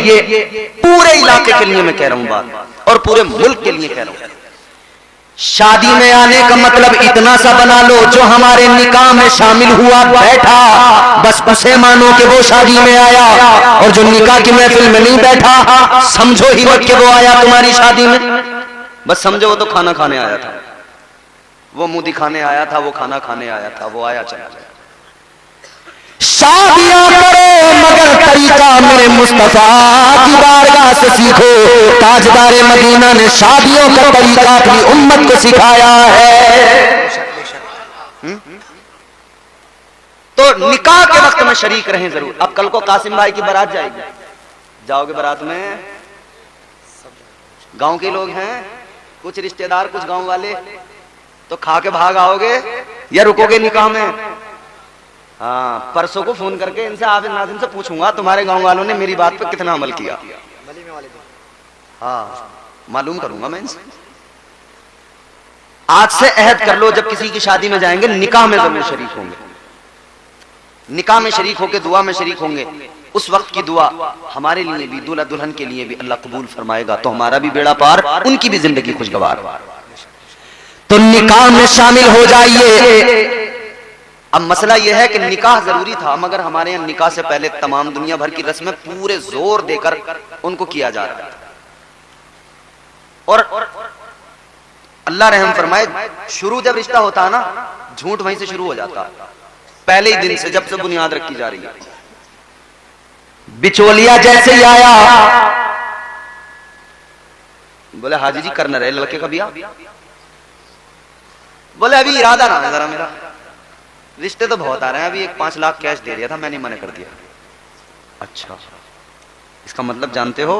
ये पूरे इलाके के लिए मैं कह रहा हूं बात, और पूरे मुल्क के लिए कह रहा हूं। शादी में आने का मतलब इतना सा बना लो, जो हमारे निकाह में शामिल हुआ बैठा, बस उसे मानो कि वो शादी में आया, और जो निकाह की महफिल में नहीं बैठा, समझो ही मत कि वो आया तुम्हारी शादी में। बस समझो वो तो खाना खाने आया था, वो मुंह दिखाने आया था, वो खाना खाने आया था, वो आया चला गया। शादियां करो मगर तरीका मेरे मुस्तफा की बारगाह से सीखो। ताजदारे मदीना ने शादियों का तरीका अपनी उम्मत को सिखाया है। तो निकाह के वक्त में शरीक रहें जरूर। अब कल को कासिम भाई की बारात जाएगी, जाओगे बारात में, गांव के लोग हैं, कुछ रिश्तेदार, कुछ गांव वाले, तो खा के भाग आओगे या रुकोगे निकाह में? हाँ, परसों को फोन करके इनसे हाफिज नाज़िम से पूछूंगा तुम्हारे गांव वालों ने मेरी बात पर कितना अमल किया। हाँ, मालूम करूंगा मैं इनसे। आज से अहद कर लो, जब किसी की शादी में जाएंगे निकाह में जरूर शरीक होंगे। निकाह में शरीक होके दुआ में शरीक होंगे। उस वक्त की दुआ हमारे लिए भी, दूल्हा दुल्हन के लिए भी अल्लाह कबूल फरमाएगा, तो हमारा भी बेड़ा पार, उनकी भी जिंदगी खुशगवार। तो निकाह में शामिल हो जाइए। अब मसला यह है कि निकाह जरूरी था, मगर हमारे यहाँ निकाह से पहले तमाम दुनिया भर की रस्में पूरे जोर देकर उनको किया जा रहा है। और अल्लाह रहम फरमाए, शुरू जब रिश्ता होता है ना, झूठ वहीं से शुरू हो जाता है, पहले ही दिन से, जब से बुनियाद रखी जा रही है। बिचौलिया जैसे ही आया, बोले हाजी जी करना रहे लड़के का बियाह। बोले अभी इरादा ना है जरा मेरा, रिश्ते तो बहुत आ रहे हैं, अभी एक 5 लाख कैश दे दिया था, मैंने मना कर दिया। अच्छा, इसका मतलब जानते हो,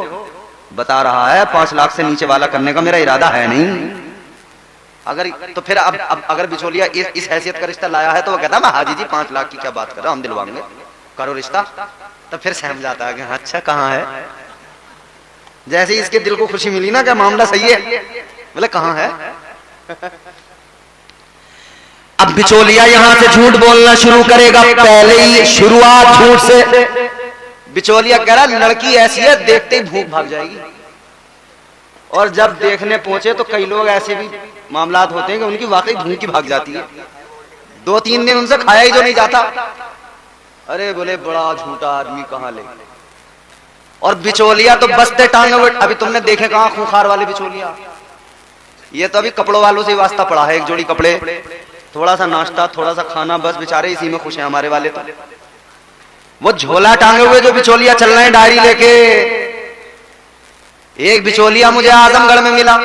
बता रहा है 5 लाख से नीचे वाला करने का मेरा इरादा है नहीं। अगर तो फिर अब अगर बिचौलिया इस हैसियत का रिश्ता लाया है तो वो कहता है हाजी जी 5 लाख की क्या बात कर रहा, हम दिलवाएंगे, करो रिश्ता। तो फिर सहम जाता है कि अच्छा कहाँ है। जैसे ही इसके दिल को खुशी मिली ना, क्या मामला सही है, बोले कहाँ है। अब बिचौलिया यहां से झूठ बोलना शुरू करेगा, पहले ही शुरुआत झूठ से। बिचौलिया कह रहा लड़की ऐसी है, देखते ही भूख भाग जाएगी। और जब देखने पहुंचे तो कई लोग ऐसे भी मामलात होते हैं कि उनकी वाकई भूख ही भाग जाती है, 2-3 दिन उनसे खाया ही जो नहीं जाता। अरे बोले बड़ा झूठा आदमी कहाँ ले। और बिचौलिया तो बसते टांगे। अभी तुमने देखे कहाँ खूंखार वाले बिचौलिया, ये तो अभी कपड़ों वालों से वास्ता पड़ा है, एक जोड़ी कपड़े, थोड़ा सा नाश्ता, थोड़ा सा खाना, बस बेचारे इसी में खुश हैं हमारे वाले। तो वो झोला टांगे हुए जो बिचौलिया चल रहे हैं डायरी लेके। एक बिचौलिया मुझे आजमगढ़ में मिला,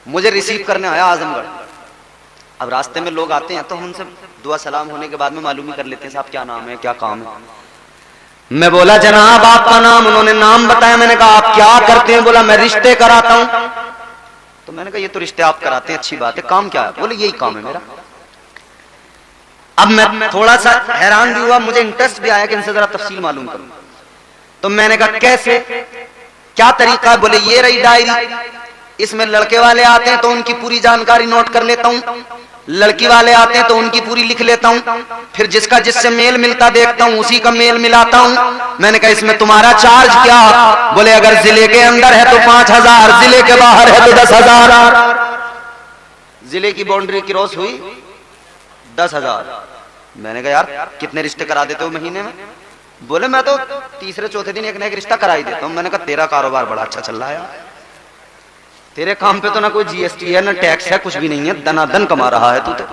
मुझे रिसीव करने आया आजमगढ़। अब रास्ते में लोग आते हैं तो हम उनसे दुआ सलाम होने के बाद में मालूम ही कर लेते हैं, साहब क्या नाम है, क्या काम है। मैं बोला जनाब आपका नाम, उन्होंने नाम बताया। मैंने कहा आप क्या करते हैं, बोला मैं रिश्ते कराता हूं। तो मैंने कहा ये तो रिश्ते आप कराते हैं, अच्छी बात है, काम क्या है, बोले यही काम है मेरा। अब मैं थोड़ा सा हैरान भी हुआ, मुझे इंटरेस्ट भी आया कि इनसे जरा तफसील मालूम करूं। तो मैंने कहा कैसे, क्या तरीका है, बोले ये रही डायरी, इसमें लड़के वाले आते हैं तो उनकी पूरी जानकारी नोट कर लेता हूँ, लड़की वाले आते हैं तो उनकी पूरी लिख लेता हूँ, फिर जिसका जिससे मेल मिलता देखता हूँ उसी का मेल मिलाता हूँ। मैंने कहा इसमें तुम्हारा चार्ज क्या? बोले अगर जिले के अंदर है तो 5,000, जिले के बाहर है तो 10,000। जिले की बाउंड्री क्रॉस हुई 10,000। मैंने कहा यार कितने रिश्ते करा देते हो महीने में? बोले मैं तो तीसरे चौथे दिन एक ना एक रिश्ता करा ही देता हूँ। मैंने कहा तेरा कारोबार बड़ा अच्छा चल रहा है, तेरे काम पे तो ना कोई जीएसटी है ना टैक्स है, कुछ भी नहीं है, दनादन कमा रहा है तू तो।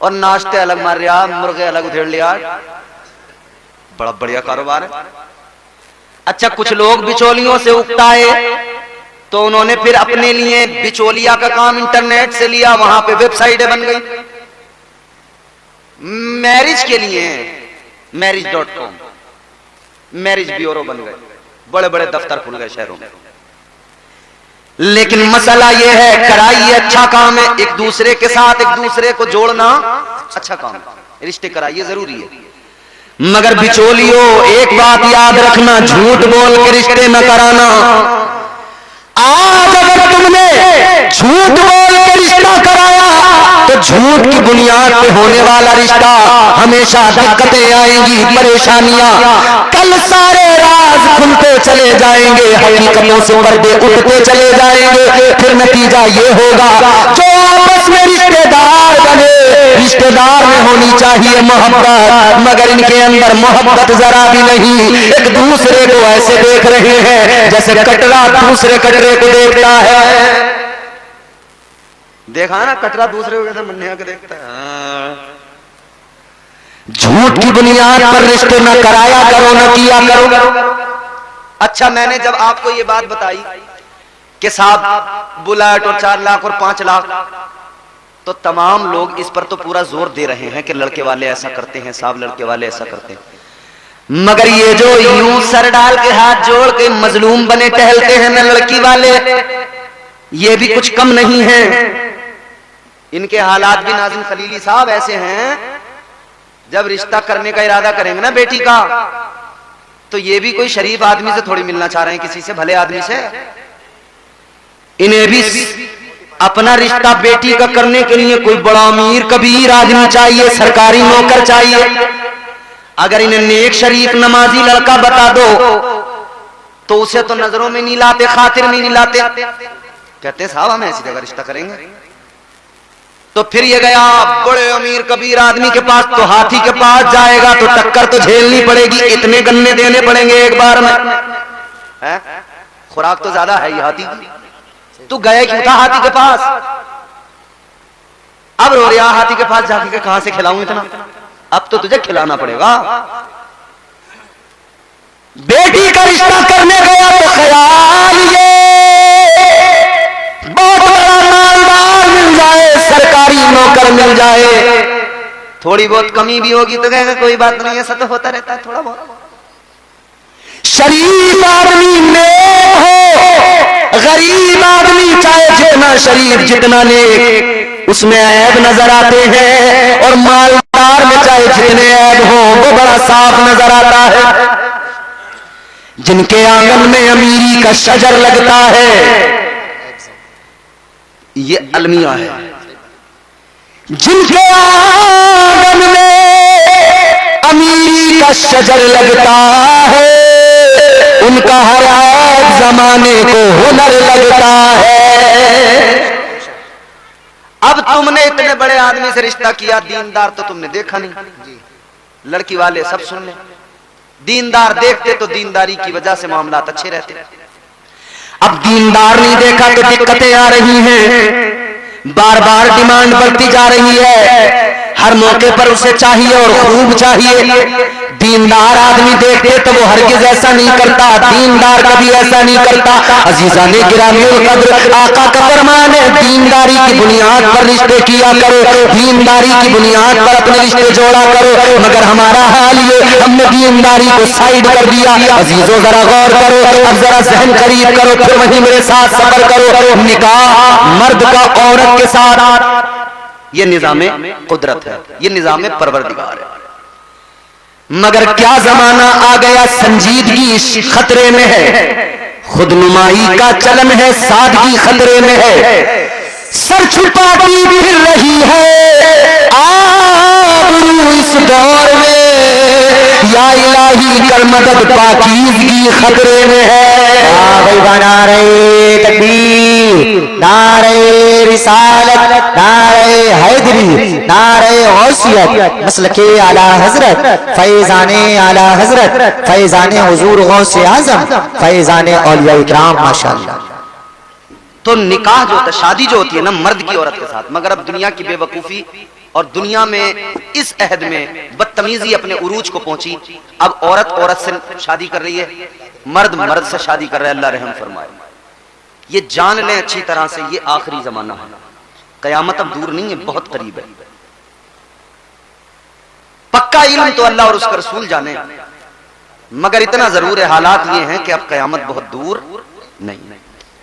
और नाश्ते अलग मार रहा, मुर्गे अलग उधेड़ लिया, बड़ा बढ़िया कारोबार है। अच्छा कुछ लोग बिचौलियों से उकताए तो उन्होंने फिर अपने लिए बिचौलिया का काम इंटरनेट से लिया, वहां पे वेबसाइटें बन गई मैरिज के लिए, marriage.com, मैरिज ब्यूरो बन गए, बड़े बड़े दफ्तर खुल गए शहरों में। लेकिन मसला यह है कराइए अच्छा काम है, एक दूसरे के साथ एक दूसरे को जोड़ना अच्छा काम है, रिश्ते कराइए जरूरी है। मगर बिचौलियों एक बात याद रखना, झूठ बोल के रिश्ते न कराना। आज अगर तुमने झूठ बोल के रिश्ता कराया तो झूठ की बुनियाद पे होने वाला रिश्ता हमेशा दिक्कतें आएंगी, परेशानियां, कल सारे राज खुलते चले जाएंगे, हकीकतों से पर्दे उठते चले जाएंगे। फिर नतीजा ये होगा जो आपस में रिश्तेदार बने, रिश्तेदार में होनी चाहिए मोहब्बत, मगर इनके अंदर मोहब्बत जरा भी नहीं, एक दूसरे को ऐसे देख रहे हैं जैसे कटरा दूसरे कटरे को देखता है। देखा ना कटरा दूसरे को कैसे मन्निया को देखता है। झूठ की बुनियाद पर रिश्ते न कराया करो, न किया करो। अच्छा मैंने जब आपको ये बात बताई कि साहब बुलेट और 4 लाख और 5 लाख, तो तमाम लोग इस पर तो पूरा जोर दे रहे हैं कि लड़के वाले ऐसा करते हैं साहब, लड़के वाले ऐसा करते हैं। मगर ये जो यूं सर डाल के हाथ जोड़ के मजलूम बने टहलते हैं ना लड़की वाले, ये भी कुछ कम नहीं है। इनके हालात भी नाज़िम खलीली साहब ऐसे हैं, जब रिश्ता करने का इरादा करेंगे ना बेटी का, तो ये भी कोई शरीफ आदमी से थोड़ी मिलना चाह रहे हैं, किसी से भले आदमी से। इन्हें भी अपना रिश्ता बेटी का करने के लिए कोई बड़ा अमीर कबीर आदमी चाहिए, सरकारी नौकर चाहिए। अगर इन्हें नेक शरीफ नमाजी लड़का बता दो तो उसे तो नजरों में नहीं लाते, खातिर में नहीं लाते, कहते साहब हम ऐसी जगह रिश्ता करेंगे। तो फिर ये गया बड़े अमीर कबीर आदमी के पास, तो हाथी के पास जाएगा तो टक्कर तो झेलनी पड़ेगी, इतने गन्ने देने पड़ेंगे एक बार में, खुराक तो ज्यादा है ही हाथी की। तू गए क्यों था हाथी के पास? अब रो रहा हाथी के पास जाके कहां से खिलाऊं इतना, अब तो तुझे खिलाना पड़ेगा। बेटी का रिश्ता करने गया तो ख्याल ये बहुत बड़ा मालदार मिल जाए, सरकारी नौकर मिल जाए, थोड़ी बहुत कमी भी होगी तो कहेगा कोई बात नहीं, ऐसा तो होता रहता है थोड़ा बहुत। शरीफ आदमी नेक हो, गरीब आदमी चाहे जितना शरीफ जितना नेक, उसमें ऐब नजर आते हैं, और मालदार में चाहे जितने ऐब हो वो बड़ा साफ नजर आता है। जिनके आंगन में अमीरी का शजर लगता है ये अलमिया है, जिनके आंगन में अमीरी का शजर लगता है उनका हर एक जमाने को हुनर लगता है। अब तुमने इतने बड़े आदमी से रिश्ता किया, दीनदार तो तुमने देखा नहीं, लड़की वाले सब सुन ले, दीनदार देखते तो दीनदारी की वजह से मामलात अच्छे रहते। अब दीनदार नहीं देखा तो दिक्कतें आ रही हैं, बार बार डिमांड बढ़ती जा रही है, हर मौके पर उसे चाहिए और खूब चाहिए। दीनदार आदमी देखते तो वो हरगिज ऐसा नहीं करता, दीनदार कभी ऐसा नहीं करता। अजीजाने गिरामीउल कद्र, आका का फरमान है दीनदारी की बुनियाद पर रिश्ते किया करो, दीनदारी की बुनियाद पर अपने रिश्ते जोड़ा करो। मगर हमारा हाल ये, हमने दीनदारी को साइड कर दिया। अजीजों जरा गौर करो, अब जरा जहन करीब करो, फिर वहीं मेरे साथ सफर करो। निकाह मर्द का औरत के साथ ये निजामे कुदरत है, ये निजामे परवरदिगार है। मगर क्या जमाना आ गया, संजीदगी खतरे में है, खुदनुमाई का चलन है, सादगी खतरे में है, सर छुपाती फिर रही है आबरू इस दौर में, या इलाही कर मदद पाकीज़गी खतरे में है। भाई नारे तकबीर, नारे रिसालत, नारे हैदरी, नारे गौसियत, मसलके आला हजरत, फैजाने आला हजरत, फैजाने हुजूर गौसे आजम, फैजाने औलिया इकराम माशाअल्लाह। तो निकाह जो होता है, शादी जो होती है ना मर्द की औरत के साथ, मगर अब दुनिया की बेवकूफी और दुनिया में इस अहद में बदतमीजी अपने उरूज को पहुंची। अब औरत औरत से शादी कर रही है, मर्द मर्द से शादी कर रहा है। अल्लाह रहम फरमाए। ये जान लें अच्छी तरह से, ये आखिरी जमाना है, कयामत अब दूर नहीं है, बहुत करीब है। पक्का इल्म तो अल्लाह और उसका रसूल जाने, मगर इतना जरूर है, हालात ये हैं कि अब कयामत बहुत दूर नहीं।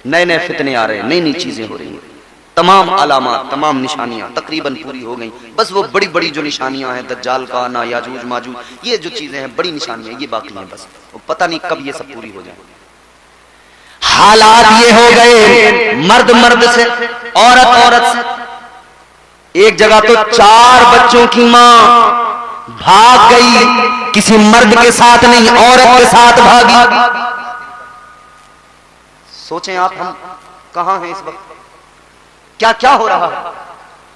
नए नए फितने आ रहे हैं, नई नई चीजें हो रही हैं, तमाम अलामात, तमाम निशानियां तकरीबन पूरी हो गई। बस वो बड़ी बड़ी जो निशानियां हैं, दज्जाल का आना, याजूज माजूज, ये जो चीजें हैं बड़ी निशानियां, ये बाकी हैं। बस वो पता नहीं कब ये सब पूरी हो जाए। हालात ये हो गए, मर्द मर्द से, औरत औरत से। एक जगह तो 4 बच्चों की मां भाग गई, किसी मर्द के साथ नहीं, औरत के साथ भागी। सोचें आप, हम कहां हैं इस वक्त, क्या क्या हो रहा है।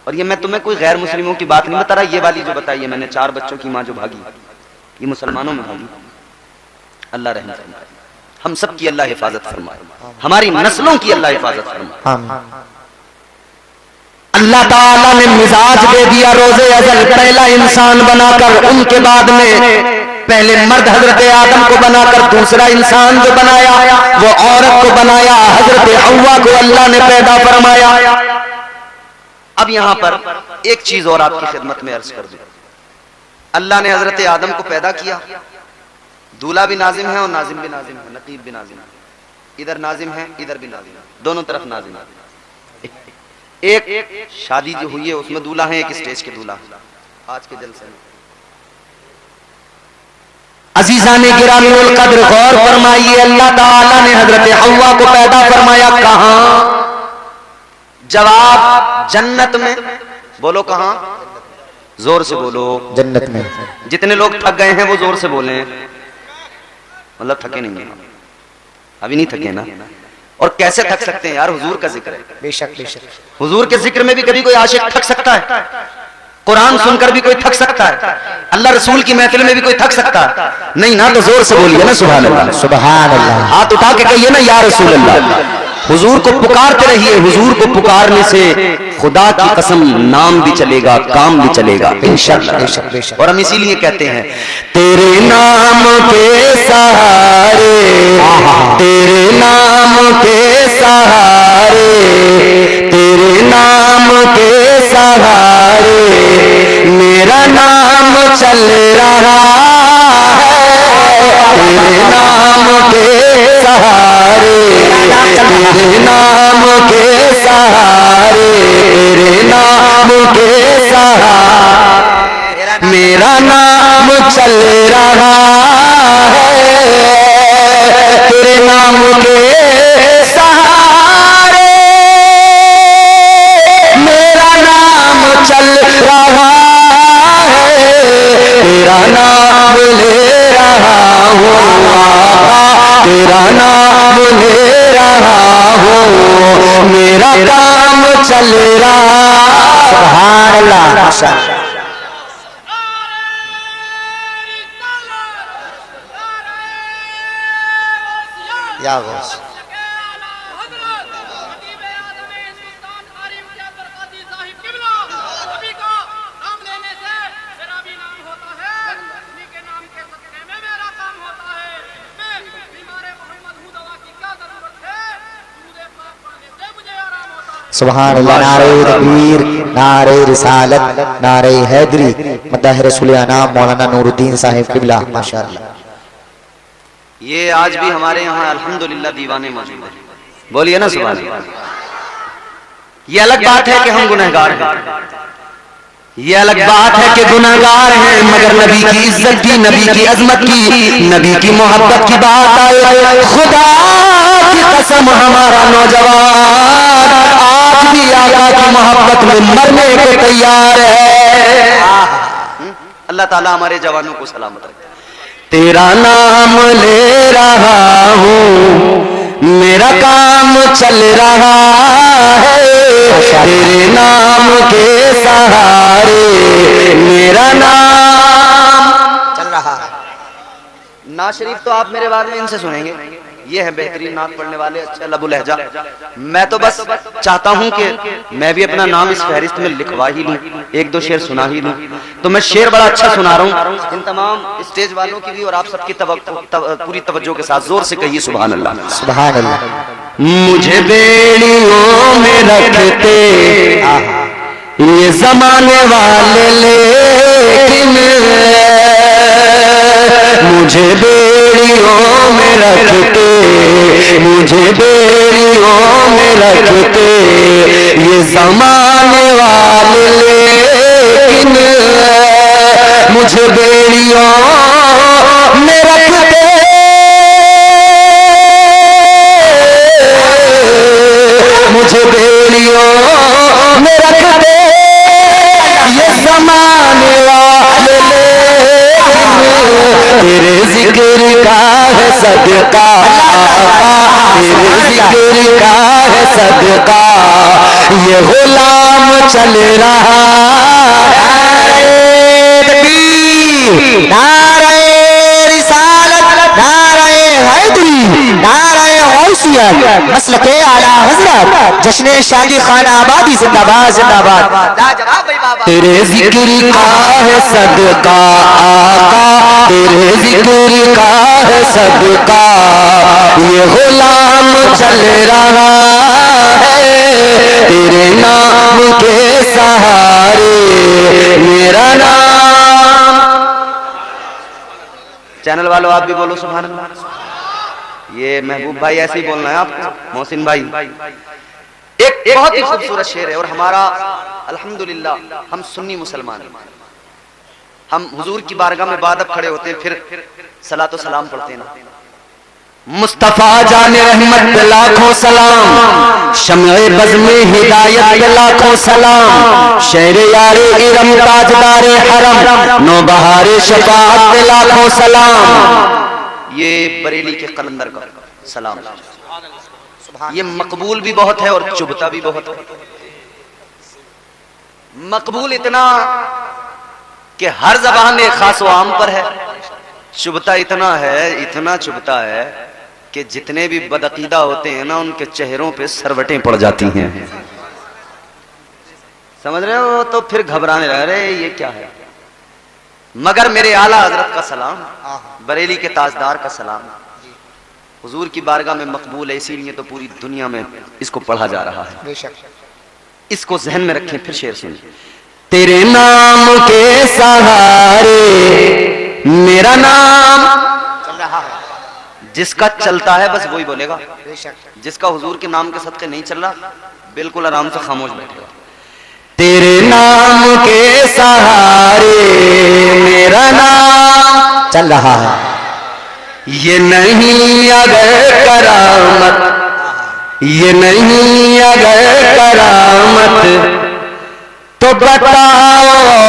और ये मैं तुम्हें कोई गैर मुस्लिमों की बात नहीं बता रहा, ये वाली जो बताई है मैंने, 4 बच्चों की मां जो भागी, ये मुसलमानों में भागी। अल्लाह रहम फरमाए, हम सब की अल्लाह हिफाजत फरमाए, हमारी नस्लों की अल्लाह हिफाजत फरमाए। अल्लाह ताला ने मिजाज दे दिया रोज़े अज़ल, पहला इंसान बनाकर, उनके बाद में पहले मर्द हजरत आदम को बनाकर दूसरा इंसान जो बनाया वो औरत को बनाया, हजरत हव्वा को अल्लाह ने पैदा फरमाया। अब यहां पर एक चीज और आपकी खिदमत में अर्ज कर दूं, अल्लाह ने हजरत आदम को पैदा किया, दूल्हा भी नाजिम है और नाजिम भी नाजिम है, नकीब भी नाजिम है, इधर नाजिम है इधर भी नाजिम है, दोनों तरफ नाजिम है। एक शादी जो हुई है उसमें दूल्हा है, एक स्टेज के दूल्हा। आज के जलसे में अजीजा ने गिरामीउल कद्र गौर फरमाइए, अल्लाह ताला ने हजरत हव्वा को पैदा फरमाया कहां? जवाब जन्नत में। बोलो कहां? जोर से बोलो। जन्नत में। जितने लोग थक गए हैं वो जोर से बोले, मतलब थके नहीं है, अभी नहीं थके ना। और कैसे थक सकते हैं यार, हुजूर का जिक्र है। बेशक बेशक, हुजूर के जिक्र में भी कभी कोई आशिक थक सकता है, कुरान सुनकर भी कोई थक सकता है, अल्लाह रसूल की महफिल में भी कोई थक सकता है नहीं ना। तो जोर से बोलिए ना सुभान अल्लाह, सुभान अल्लाह। हाथ उठा के कहिए ना या रसूल अल्लाह। हुजूर को पुकारते रहिए, हुजूर को पुकारने से खुदा की कसम नाम भी चलेगा, काम भी चलेगा। बेशक बेशक बेशक। और हम इसीलिए कहते हैं तेरे नाम के सहारे, तेरे नाम के सहारे, तेरे नाम के सहारे मेरा नाम चल रहा है, तेरे नाम के सहारे, तेरे नाम के सहारे, तेरे नाम के सहारे मेरा नाम चल रहा है, तेरे नाम के सहारे मेरा नाम चल रहा है, तेरा नाम ले रहा हूँ आका, तेरा नाम ले रहा हूँ, मेरा काम चल रहा। सुभान अल्लाह, माशाअल्लाह। या गौस सुभान अल्लाह। नारे तकबीर, नारे रिसालत, नारे हैदरी, मद्दाह रसूल अनाम मौलाना नूरुद्दीन साहिब किबला माशाअल्लाह। ये आज भी हमारे यहाँ अल्हम्दुलिल्लाह दीवाने मौजूद हैं। बोलिए ना सुभान अल्लाह। ये अलग बात है कि हम गुनहगार हैं, ये अलग बात है कि गुनहगार हैं, मगर नबी की इज्जत की, नबी की अजमत की, नबी की मोहब्बत की बात आए, खुदा कसम हमारा नौजवान आज भी आका की मोहब्बत में मरने को तैयार है। अल्लाह ताला हमारे जवानों को सलामत रखे। तेरा नाम ले रहा हूँ, मेरा काम चल रहा है, तेरे नाम के सहारे मेरा नाम चल रहा है। ना शरीफ तो आप मेरे बारे में इनसे सुनेंगे, ये है बेहतरीन नात पढ़ने वाले, अच्छा लबु लहजा। मैं तो बस चाहता हूं कि मैं भी अपना नाम इस फहरिस्त में लिखवा ही लूं, एक दो शेर सुना ही लूं। तो मैं शेर बड़ा अच्छा सुना रहा हूं, इन तमाम स्टेज वालों की भी और आप सबकी पूरी तवज्जो के साथ जोर से कहिए सुभान अल्लाह। सुभान अल्लाह। मुझे बेड़ियों में रखते ये जमाने वाले, लेकिन मुझे बेड़ियों में रखते, मुझे बेड़ियों में रखते ये जमाने वाले, लेकिन मुझे बेड़ियों में रखते, मुझे बेड़ियों में रखते ये जमाने वाले, तेरे जिक्र का है सदका, तेरे जिक्र का है सदका, ये गुलाम चल रहा है। नारे रिसालत, नारे हैदरी, नारे गौसियत, मसलके आला हजरत, जश्न शादी खाना आबादी जिंदाबाद जिंदाबाद। तेरे जिक्र का है सदका आका, तेरे जिक्र का है सदका, ये गुलाम चल रहा है, तेरे नाम के सहारे मेरा नाम। चैनल वालों आप भी बोलो सुभान अल्लाह। ये महबूब भाई ऐसे ही बोलना है आपको, मोहसिन भाई। एक बहुत ही खूबसूरत शेर है और हमारा अल्हम्दुलिल्लाह हम सुन्नी मुसलमान हैं, हम हुजूर की बारगाह में बाद खड़े होते हैं, फिर सलातो सलाम पढ़ते हैं ना। मुस्तफा जाने रहमत पे लाखों सलाम, शम्ए बज़ में हिदायत पे लाखों सलाम, शेर यारे इरम ताजदारे हरम, नौबहारे शफाअत पे लाखों सलाम। ये बरेली के कलंदर का सलाम, ये मकबूल भी बहुत है और चुभता भी बहुत है। मकबूल इतना कि हर जबान एक खास व आम पर है, चुभता इतना है, इतना चुभता है कि जितने भी बदअकीदा होते हैं ना उनके चेहरों पे सरवटें पड़ जाती हैं, समझ रहे हो? तो फिर घबराने लगे, अरे ये क्या है। मगर मेरे आला हजरत का सलाम, बरेली के ताजदार का सलाम हुजूर की बारगाह में मकबूल है, इसीलिए तो पूरी दुनिया में इसको पढ़ा जा रहा है। इसको जहन में रखें। फिर शेर सुनिए। तेरे नाम के सहारे मेरा नाम चल रहा है। जिसका चलता है बस वही बोलेगा, जिसका हुजूर के नाम के सदके नहीं चल रहा बिल्कुल आराम से खामोश बैठेगा। तेरे नाम के सहारे मेरा नाम चल रहा है। ये नहीं अगर करामत, ये नहीं अगर करामत तो बताओ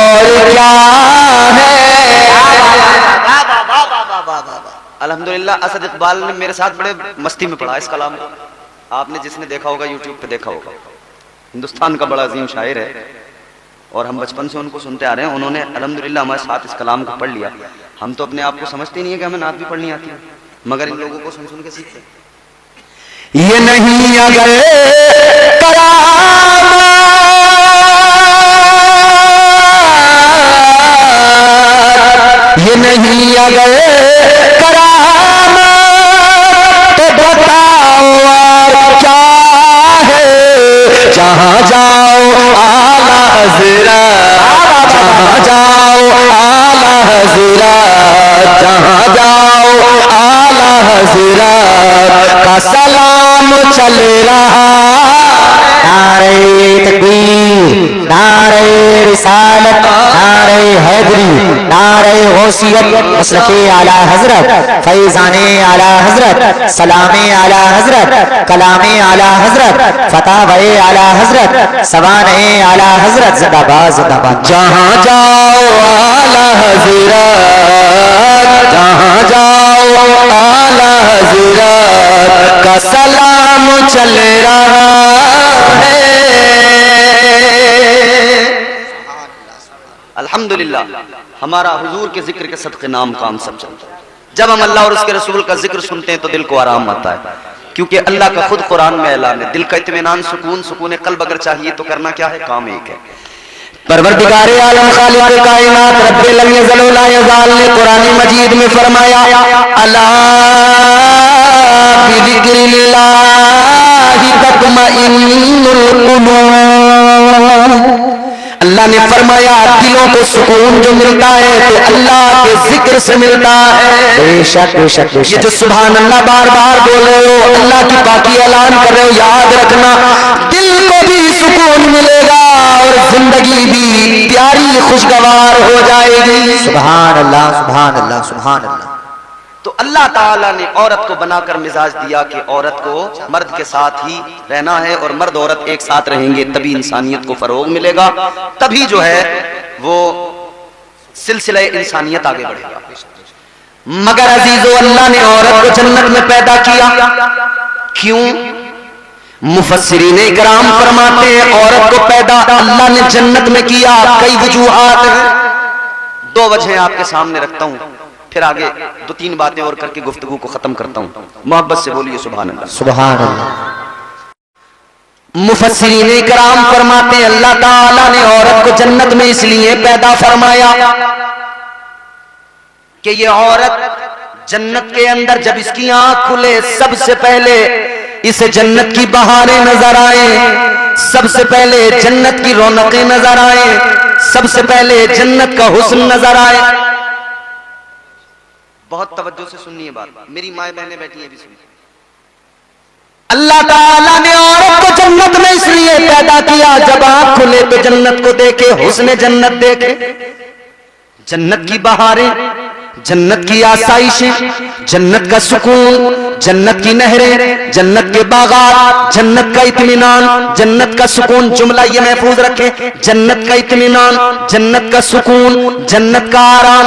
और क्या है। अल्हम्दुलिल्लाह असद इकबाल ने मेरे साथ बड़े मस्ती में पढ़ा इस कलाम को। आपने जिसने देखा होगा यूट्यूब पे देखा होगा। हिंदुस्तान का बड़ा अजीम शायर है और हम बचपन से उनको सुनते आ रहे हैं। उन्होंने अल्हम्दुलिल्लाह हमारे साथ इस कलाम को पढ़ लिया। हम तो अपने आप को समझते नहीं है कि हमें नात भी पढ़नी आती है, मगर इन लोगों को सुन सुन के सीखते हैं। ये नहीं अगर ये नहीं अगर करामत तो बताओ और क्या है। जहाँ जाओ आला हज़रत, जहाँ जाओ आला हज़रत, जहाँ जाओ आला हज़रत का सलाम चल रहा। नारे तकबीर, नारे रिसालत, नारे हैदरी, नारे गौसियत, मसलके आला हजरत, फैजाने आला हजरत। हजरत, सलामे आला हजरत, कलामे आला हजरत, फतावे आला हजरत, सवाने आला हजरत। जिंदाबाद जिंदाबाद। जहाँ जाओ आला हजरत, जहाँ जाओ आला हजरत का सलाम चल रहा है। अल्हम्दुलिल्लाह, हमारा हुजूर के जिक्र के सदके नाम काम सब चलता है। जब हम अल्लाह और उसके रसूल का जिक्र सुनते हैं तो दिल को आराम आता है, क्योंकि अल्लाह का खुद कुरान में ऐलान है, दिल का इत्मीनान, सुकून, सुकून कल्ब अगर चाहिए तो करना क्या है, काम एक है। परवरदिगारे आलम खालिक कायनात रब्बे लम यज़ल व ला यज़ाल ने कुरान मजीद में फरमाया, अला बिज़िक्रिल्लाहि तत्मइन्नुल कुलूब। अल्लाह ने फरमाया दिलों को सुकून जो मिलता है तो अल्लाह के जिक्र से मिलता है। बेशक बेशक ये बेशक। जो सुभान अल्लाह बार बार बोल रहे हो, अल्लाह की पाकी ऐलान कर रहे हो, याद रखना दिल को भी सुकून मिलेगा और जिंदगी भी प्यारी खुशगवार हो जाएगी। सुभान अल्लाह सुभान अल्लाह सुभान अल्लाह। तो अल्लाह ताला ने औरत को बनाकर मिजाज दिया कि औरत को मर्द के साथ ही रहना है और मर्द औरत एक साथ रहेंगे तभी इंसानियत को फरोग मिलेगा, तभी जो है वो सिलसिला इंसानियत आगे बढ़ेगा। मगर अजीजो, अल्लाह ने औरत को जन्नत में पैदा किया, क्यों? मुफस्सिरीन इकराम फरमाते हैं औरत को पैदा अल्लाह ने जन्नत में किया, कई वजूहात हैं। दो वजह आपके सामने रखता हूं, फिर आगे दो तीन बातें और करके गुफ्तगू को खत्म करता हूं। मोहब्बत से बोलिए सुभान अल्लाह सुभान अल्लाह। मुफस्सिरीन इकराम फरमाते हैं अल्लाह ताला ने औरत को जन्नत में इसलिए पैदा फरमाया कि ये औरत जन्नत के अंदर जब इसकी आंख खुले सबसे पहले इसे जन्नत की बहारें नजर आए, सबसे पहले जन्नत की रौनकें नजर आए, सबसे पहले जन्नत का हुस्न नजर आए। बहुत तवज्जो से सुनिए बात, मेरी माए बहनें बैठी हैं भी सुनिए। अल्लाह ताला ने औरत को जन्नत में इसलिए पैदा किया जब आंख खुले तो जन्नत को देखे, हुस्न जन्नत देखे, जन्नत की बहारें, जन्नत की आसाइशें, जन्नत का सुकून, जन्नत की नहरें, जन्नत के बागात, जन्नत का इत्मीनान, जन्नत का सुकून। जुमला ये महफूज रखें, जन्नत का इत्मीनान, जन्नत का सुकून, जन्नत का आराम।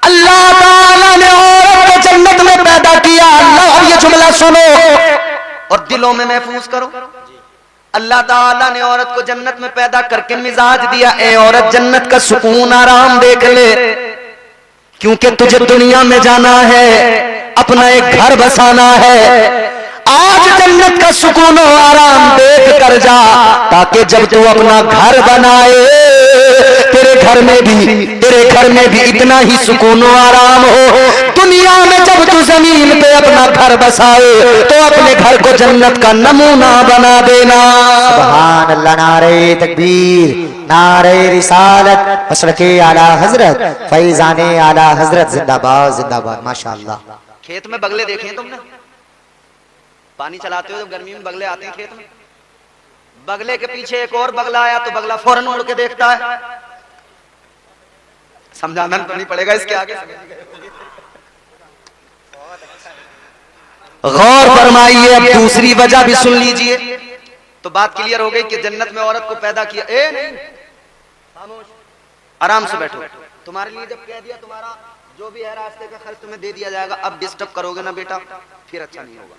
अल्लाह ताला ने औरत को जन्नत में पैदा किया। अल्लाह, अब ये जुमला सुनो और दिलों में महफूज करो। अल्लाह ताला ने औरत को जन्नत में पैदा करके मिजाज दिया, ए औरत जन्नत का सुकून आराम देख ले, क्योंकि तुझे दुनिया में जाना है, अपना एक घर बसाना है। आज जन्नत का सुकून और आराम देख कर जा, ताकि जब तू अपना घर बनाए तेरे घर में भी इतना ही सुकून और आराम हो। दुनिया में जब तू जमीन पे अपना घर बसाए तो अपने घर को जन्नत का नमूना बना देना। सुभान अल्लाह। नारे तकबीर, नारे रिसालत, मशरक़े आला हजरत, फैज़ाने आला हजरत। जिंदाबाद जिंदाबाद। माशाअल्लाह। खेत में बगले देखे हैं तुमने? पानी चलाते हो जब गर्मी में बगले आते हैं खेत में, बगले के पीछे एक और बगला आया तो बगला फौरन उड़ के देखता है। समझाना तो नहीं पड़ेगा इसके आगे। गौर फरमाइए, अब दूसरी वजह भी सुन लीजिए तो बात क्लियर हो गई कि जन्नत में औरत को पैदा किया। नहीं, खामोश, आराम से बैठो। तुम्हारे लिए जब कह दिया तुम्हारा जो भी है रास्ते का खर्च तुम्हें दे दिया जाएगा, अब डिस्टर्ब करोगे ना बेटा फिर अच्छा नहीं होगा।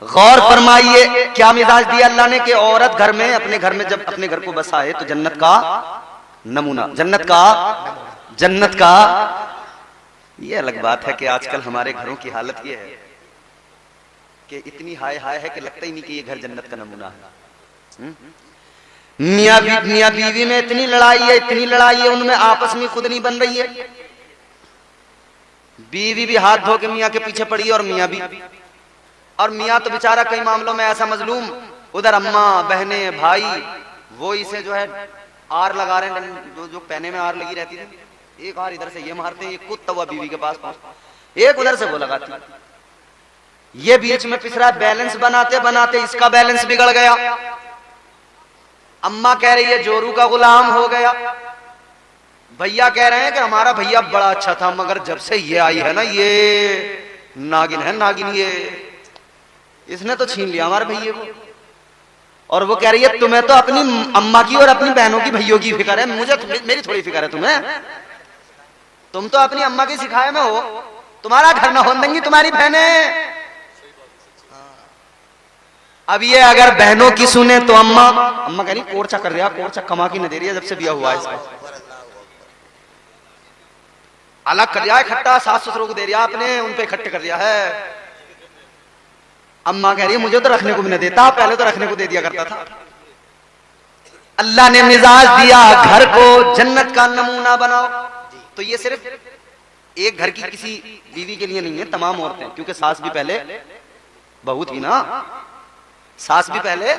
गौर फरमाइए क्या मिजाज दिया अल्लाह ने कि औरत घर में अपने घर में जब अपने घर को बसाए तो जन्नत का नमूना, जन्नत का। ये अलग बात है कि आजकल हमारे घरों की हालत ये है कि इतनी हाय हाय है कि लगता ही नहीं कि ये घर जन्नत का नमूना है। मियां बीवी में इतनी लड़ाई है, उनमें आपस में खुद नहीं बन रही है। बीवी भी हाथ धो के मियां के पीछे पड़ी है और मियां भी, और मियां तो बेचारा कई मामलों में ऐसा मजलूम, उधर अम्मा बहने भाई वो इसे जो है आर लगा रहे हैं, जो पहने में आर लगी रहती थी, एक आर इधर से ये मारते हैं, ये कुत्ता हुआ बीवी के पास पहुंच, एक उधर से वो लगाती, ये बीच में पिसरा। बैलेंस बनाते बनाते इसका बैलेंस बिगड़ गया। अम्मा कह रही है जोरू का गुलाम हो गया, भैया कह रहे हैं कि हमारा भैया बड़ा अच्छा था, मगर जब से ये आई है ना, ये नागिन है, नागिन, ये इसने तो छीन लिया हमारे भैया को। और वो कह रही है तुम्हें तो अपनी अम्मा की और अपनी बहनों की, भैयों की फिक्र है, मुझे मेरी थोड़ी फिक्र है तुम्हें। तुम तो अपनी अम्मा की सिखाए में हो, तुम्हारा घर ना होने देंगी तुम्हारी बहनें। अब ये अगर बहनों की सुने तो अम्मा कह रही कोर्चा कर दिया, कोर्चा कमा की न दे रही है जब से बिया हुआ है इसका, अलग कर दिया है, खट्टा सास ससुरों को दे दिया आपने, उन पे इकट्ठे कर दिया है। अम्मा कह रही है मुझे तो रखने को भी नहीं देता, पहले तो रखने को दे दिया करता था। अल्लाह ने मिजाज दिया घर को जन्नत का नमूना बनाओ, तो ये सिर्फ एक घर की किसी बीवी के लिए नहीं है, तमाम औरतें, क्योंकि सास भी पहले बहू थी ना, सास भी पहले,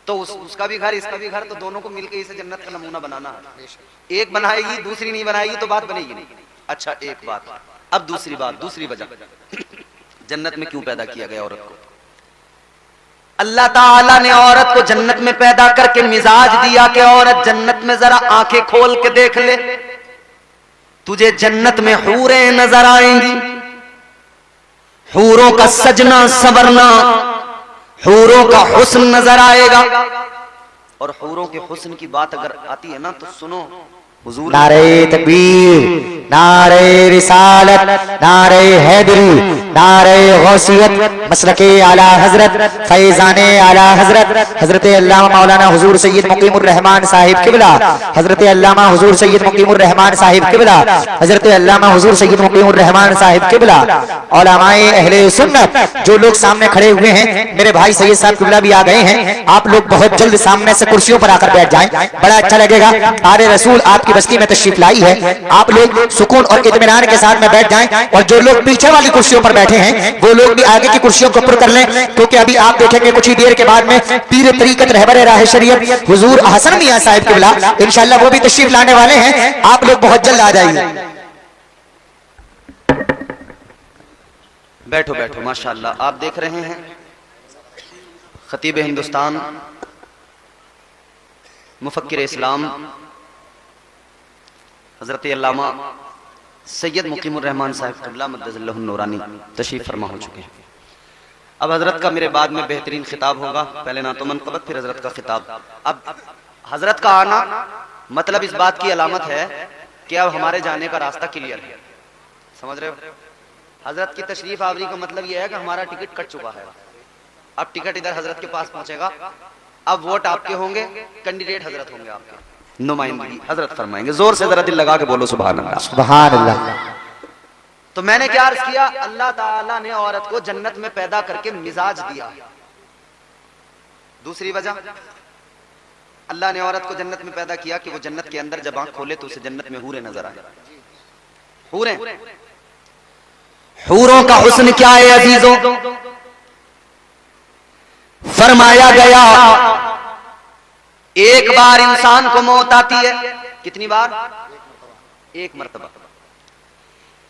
तो उसका भी घर इसका भी घर, तो दोनों को मिलकर इसे जन्नत का नमूना बनाना है। एक बनाएगी दूसरी नहीं बनाएगी तो बात बनेगी नहीं। अच्छा एक बात, अब दूसरी बात, दूसरी वजह जन्नत में क्यों पैदा किया गया औरत को। अल्लाह ताला ने औरत को जन्नत में पैदा करके मिजाज दिया कि औरत जन्नत में जरा आंखें खोल के देख ले, तुझे जन्नत में हूरें नजर आएंगी, हूरों का सजना संवरना, हूरों का हुस्न नजर आएगा। और हूरों के हुस्न की बात अगर आती है ना तो सुनो, हुजूर नारे तकबीर, नारे रिसालत, नारे हैदरी, नारे गौसियत, मसलके आला हजरत, फैजाने आला हजरत, हजरत अल्लामा मौलाना हुजूर सैयद मुकीमुर रहमान साहिब किबला, हजरत अल्लामा हुजूर सैयद मुकीमुर रहमान साहिब किबला, हजरत अल्लामा हुजूर सैयद मुकीमुर रहमान साहिब किबला, उलमाए अहले सुन्नत, जो लोग सामने खड़े हुए हैं, मेरे भाई सैयद साहब किबला भी आ गए हैं, आप लोग बहुत जल्द सामने से कुर्सियों पर आकर बैठ जाएं, बड़ा अच्छा लगेगा। आरे रसूल आपकी बस्ती में तशरीफ लाई है, आप लोग सुकून और इत्मीनान के साथ में बैठ जाएं, और जो लोग पीछे वाली कुर्सियों पर बैठे हैं वो लोग भी आगे की कुर्सियों को पुर कर लें, क्योंकि अभी आप देखेंगे कुछ ही देर के बाद में पीर तरीकत रहबर राह शरीयत हुजूर हसन मियां साहिब किबला इंशाअल्लाह वो भी तशरीफ लाने वाले हैं, आप लोग बहुत जल्द आ जाइए। बैठो बैठो, माशाअल्लाह। आप देख रहे हैं खतीब हिंदुस्तान, मुफक्किर इस्लाम हजरत अल्लामा सैयद मुकीमुर रहमान साहिब क़िबला मद्दज़ल्लहु नूरानी तशरीफ फरमा हो चुके हैं। अब हजरत का मेरे बाद में बेहतरीन खिताब होगा, पहले ना तो मनक़बत फिर हजरत का खिताब। अब हजरत का आना मतलब इस बात की अलामत है कि अब हमारे जाने का रास्ता क्लियर है, समझ रहे हो। हजरत की तशरीफ आवरी का मतलब यह है कि हमारा टिकट कट चुका है, अब टिकट इधर हजरत के पास पहुंचेगा, अब वोट आपके होंगे, कैंडिडेट हजरत होंगे, आपके नुमाइंदगी हजरत फरमाएंगे। जोर से जरा दिल लगा के बोलो सुभान अल्लाह, सुभान अल्लाह। तो मैंने क्या अर्ज किया, अल्लाह ताला ने औरत को जन्नत में पैदा करके मिजाज दिया। दूसरी वजह, अल्लाह ने औरत को जन्नत में पैदा किया कि वो जन्नत के अंदर जब आंख खोले तो उसे जन्नत में हूरें नजर आए। हूरें, हूरों का हुस्न क्या है अजीजों, फरमाया गया एक बार इंसान को मौत आती है, कितनी बार, एक मर्तबा,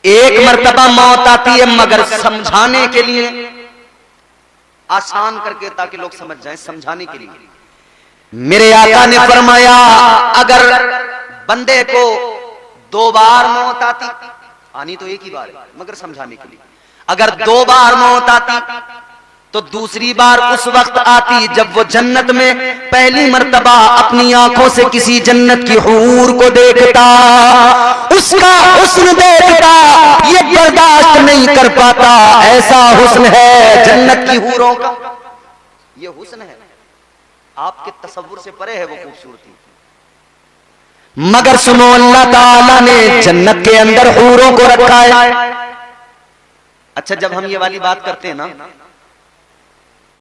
एक मर्तबा मौत आती है, मगर समझाने के लिए, आसान करके ताकि लोग समझ जाएं, समझाने के लिए मेरे आका ने फरमाया अगर बंदे को 2 बार मौत आनी तो एक ही बार है, मगर समझाने के लिए, अगर 2 बार मौत आती तो दूसरी बार उस वक्त आती जब वो जन्नत में पहली मर्तबा अपनी आंखों से किसी जन्नत की हूर को देखता, उसका हुस्न देखता, ये बर्दाश्त नहीं कर पाता, ऐसा हुस्न है जन्नत की हूरों का, ये हुस्न है, आपके तसव्वुर से परे है वो खूबसूरती। मगर सुनो, अल्लाह ताला ने जन्नत के अंदर हूरों को रखा है। अच्छा, जब हम ये वाली बात करते हैं ना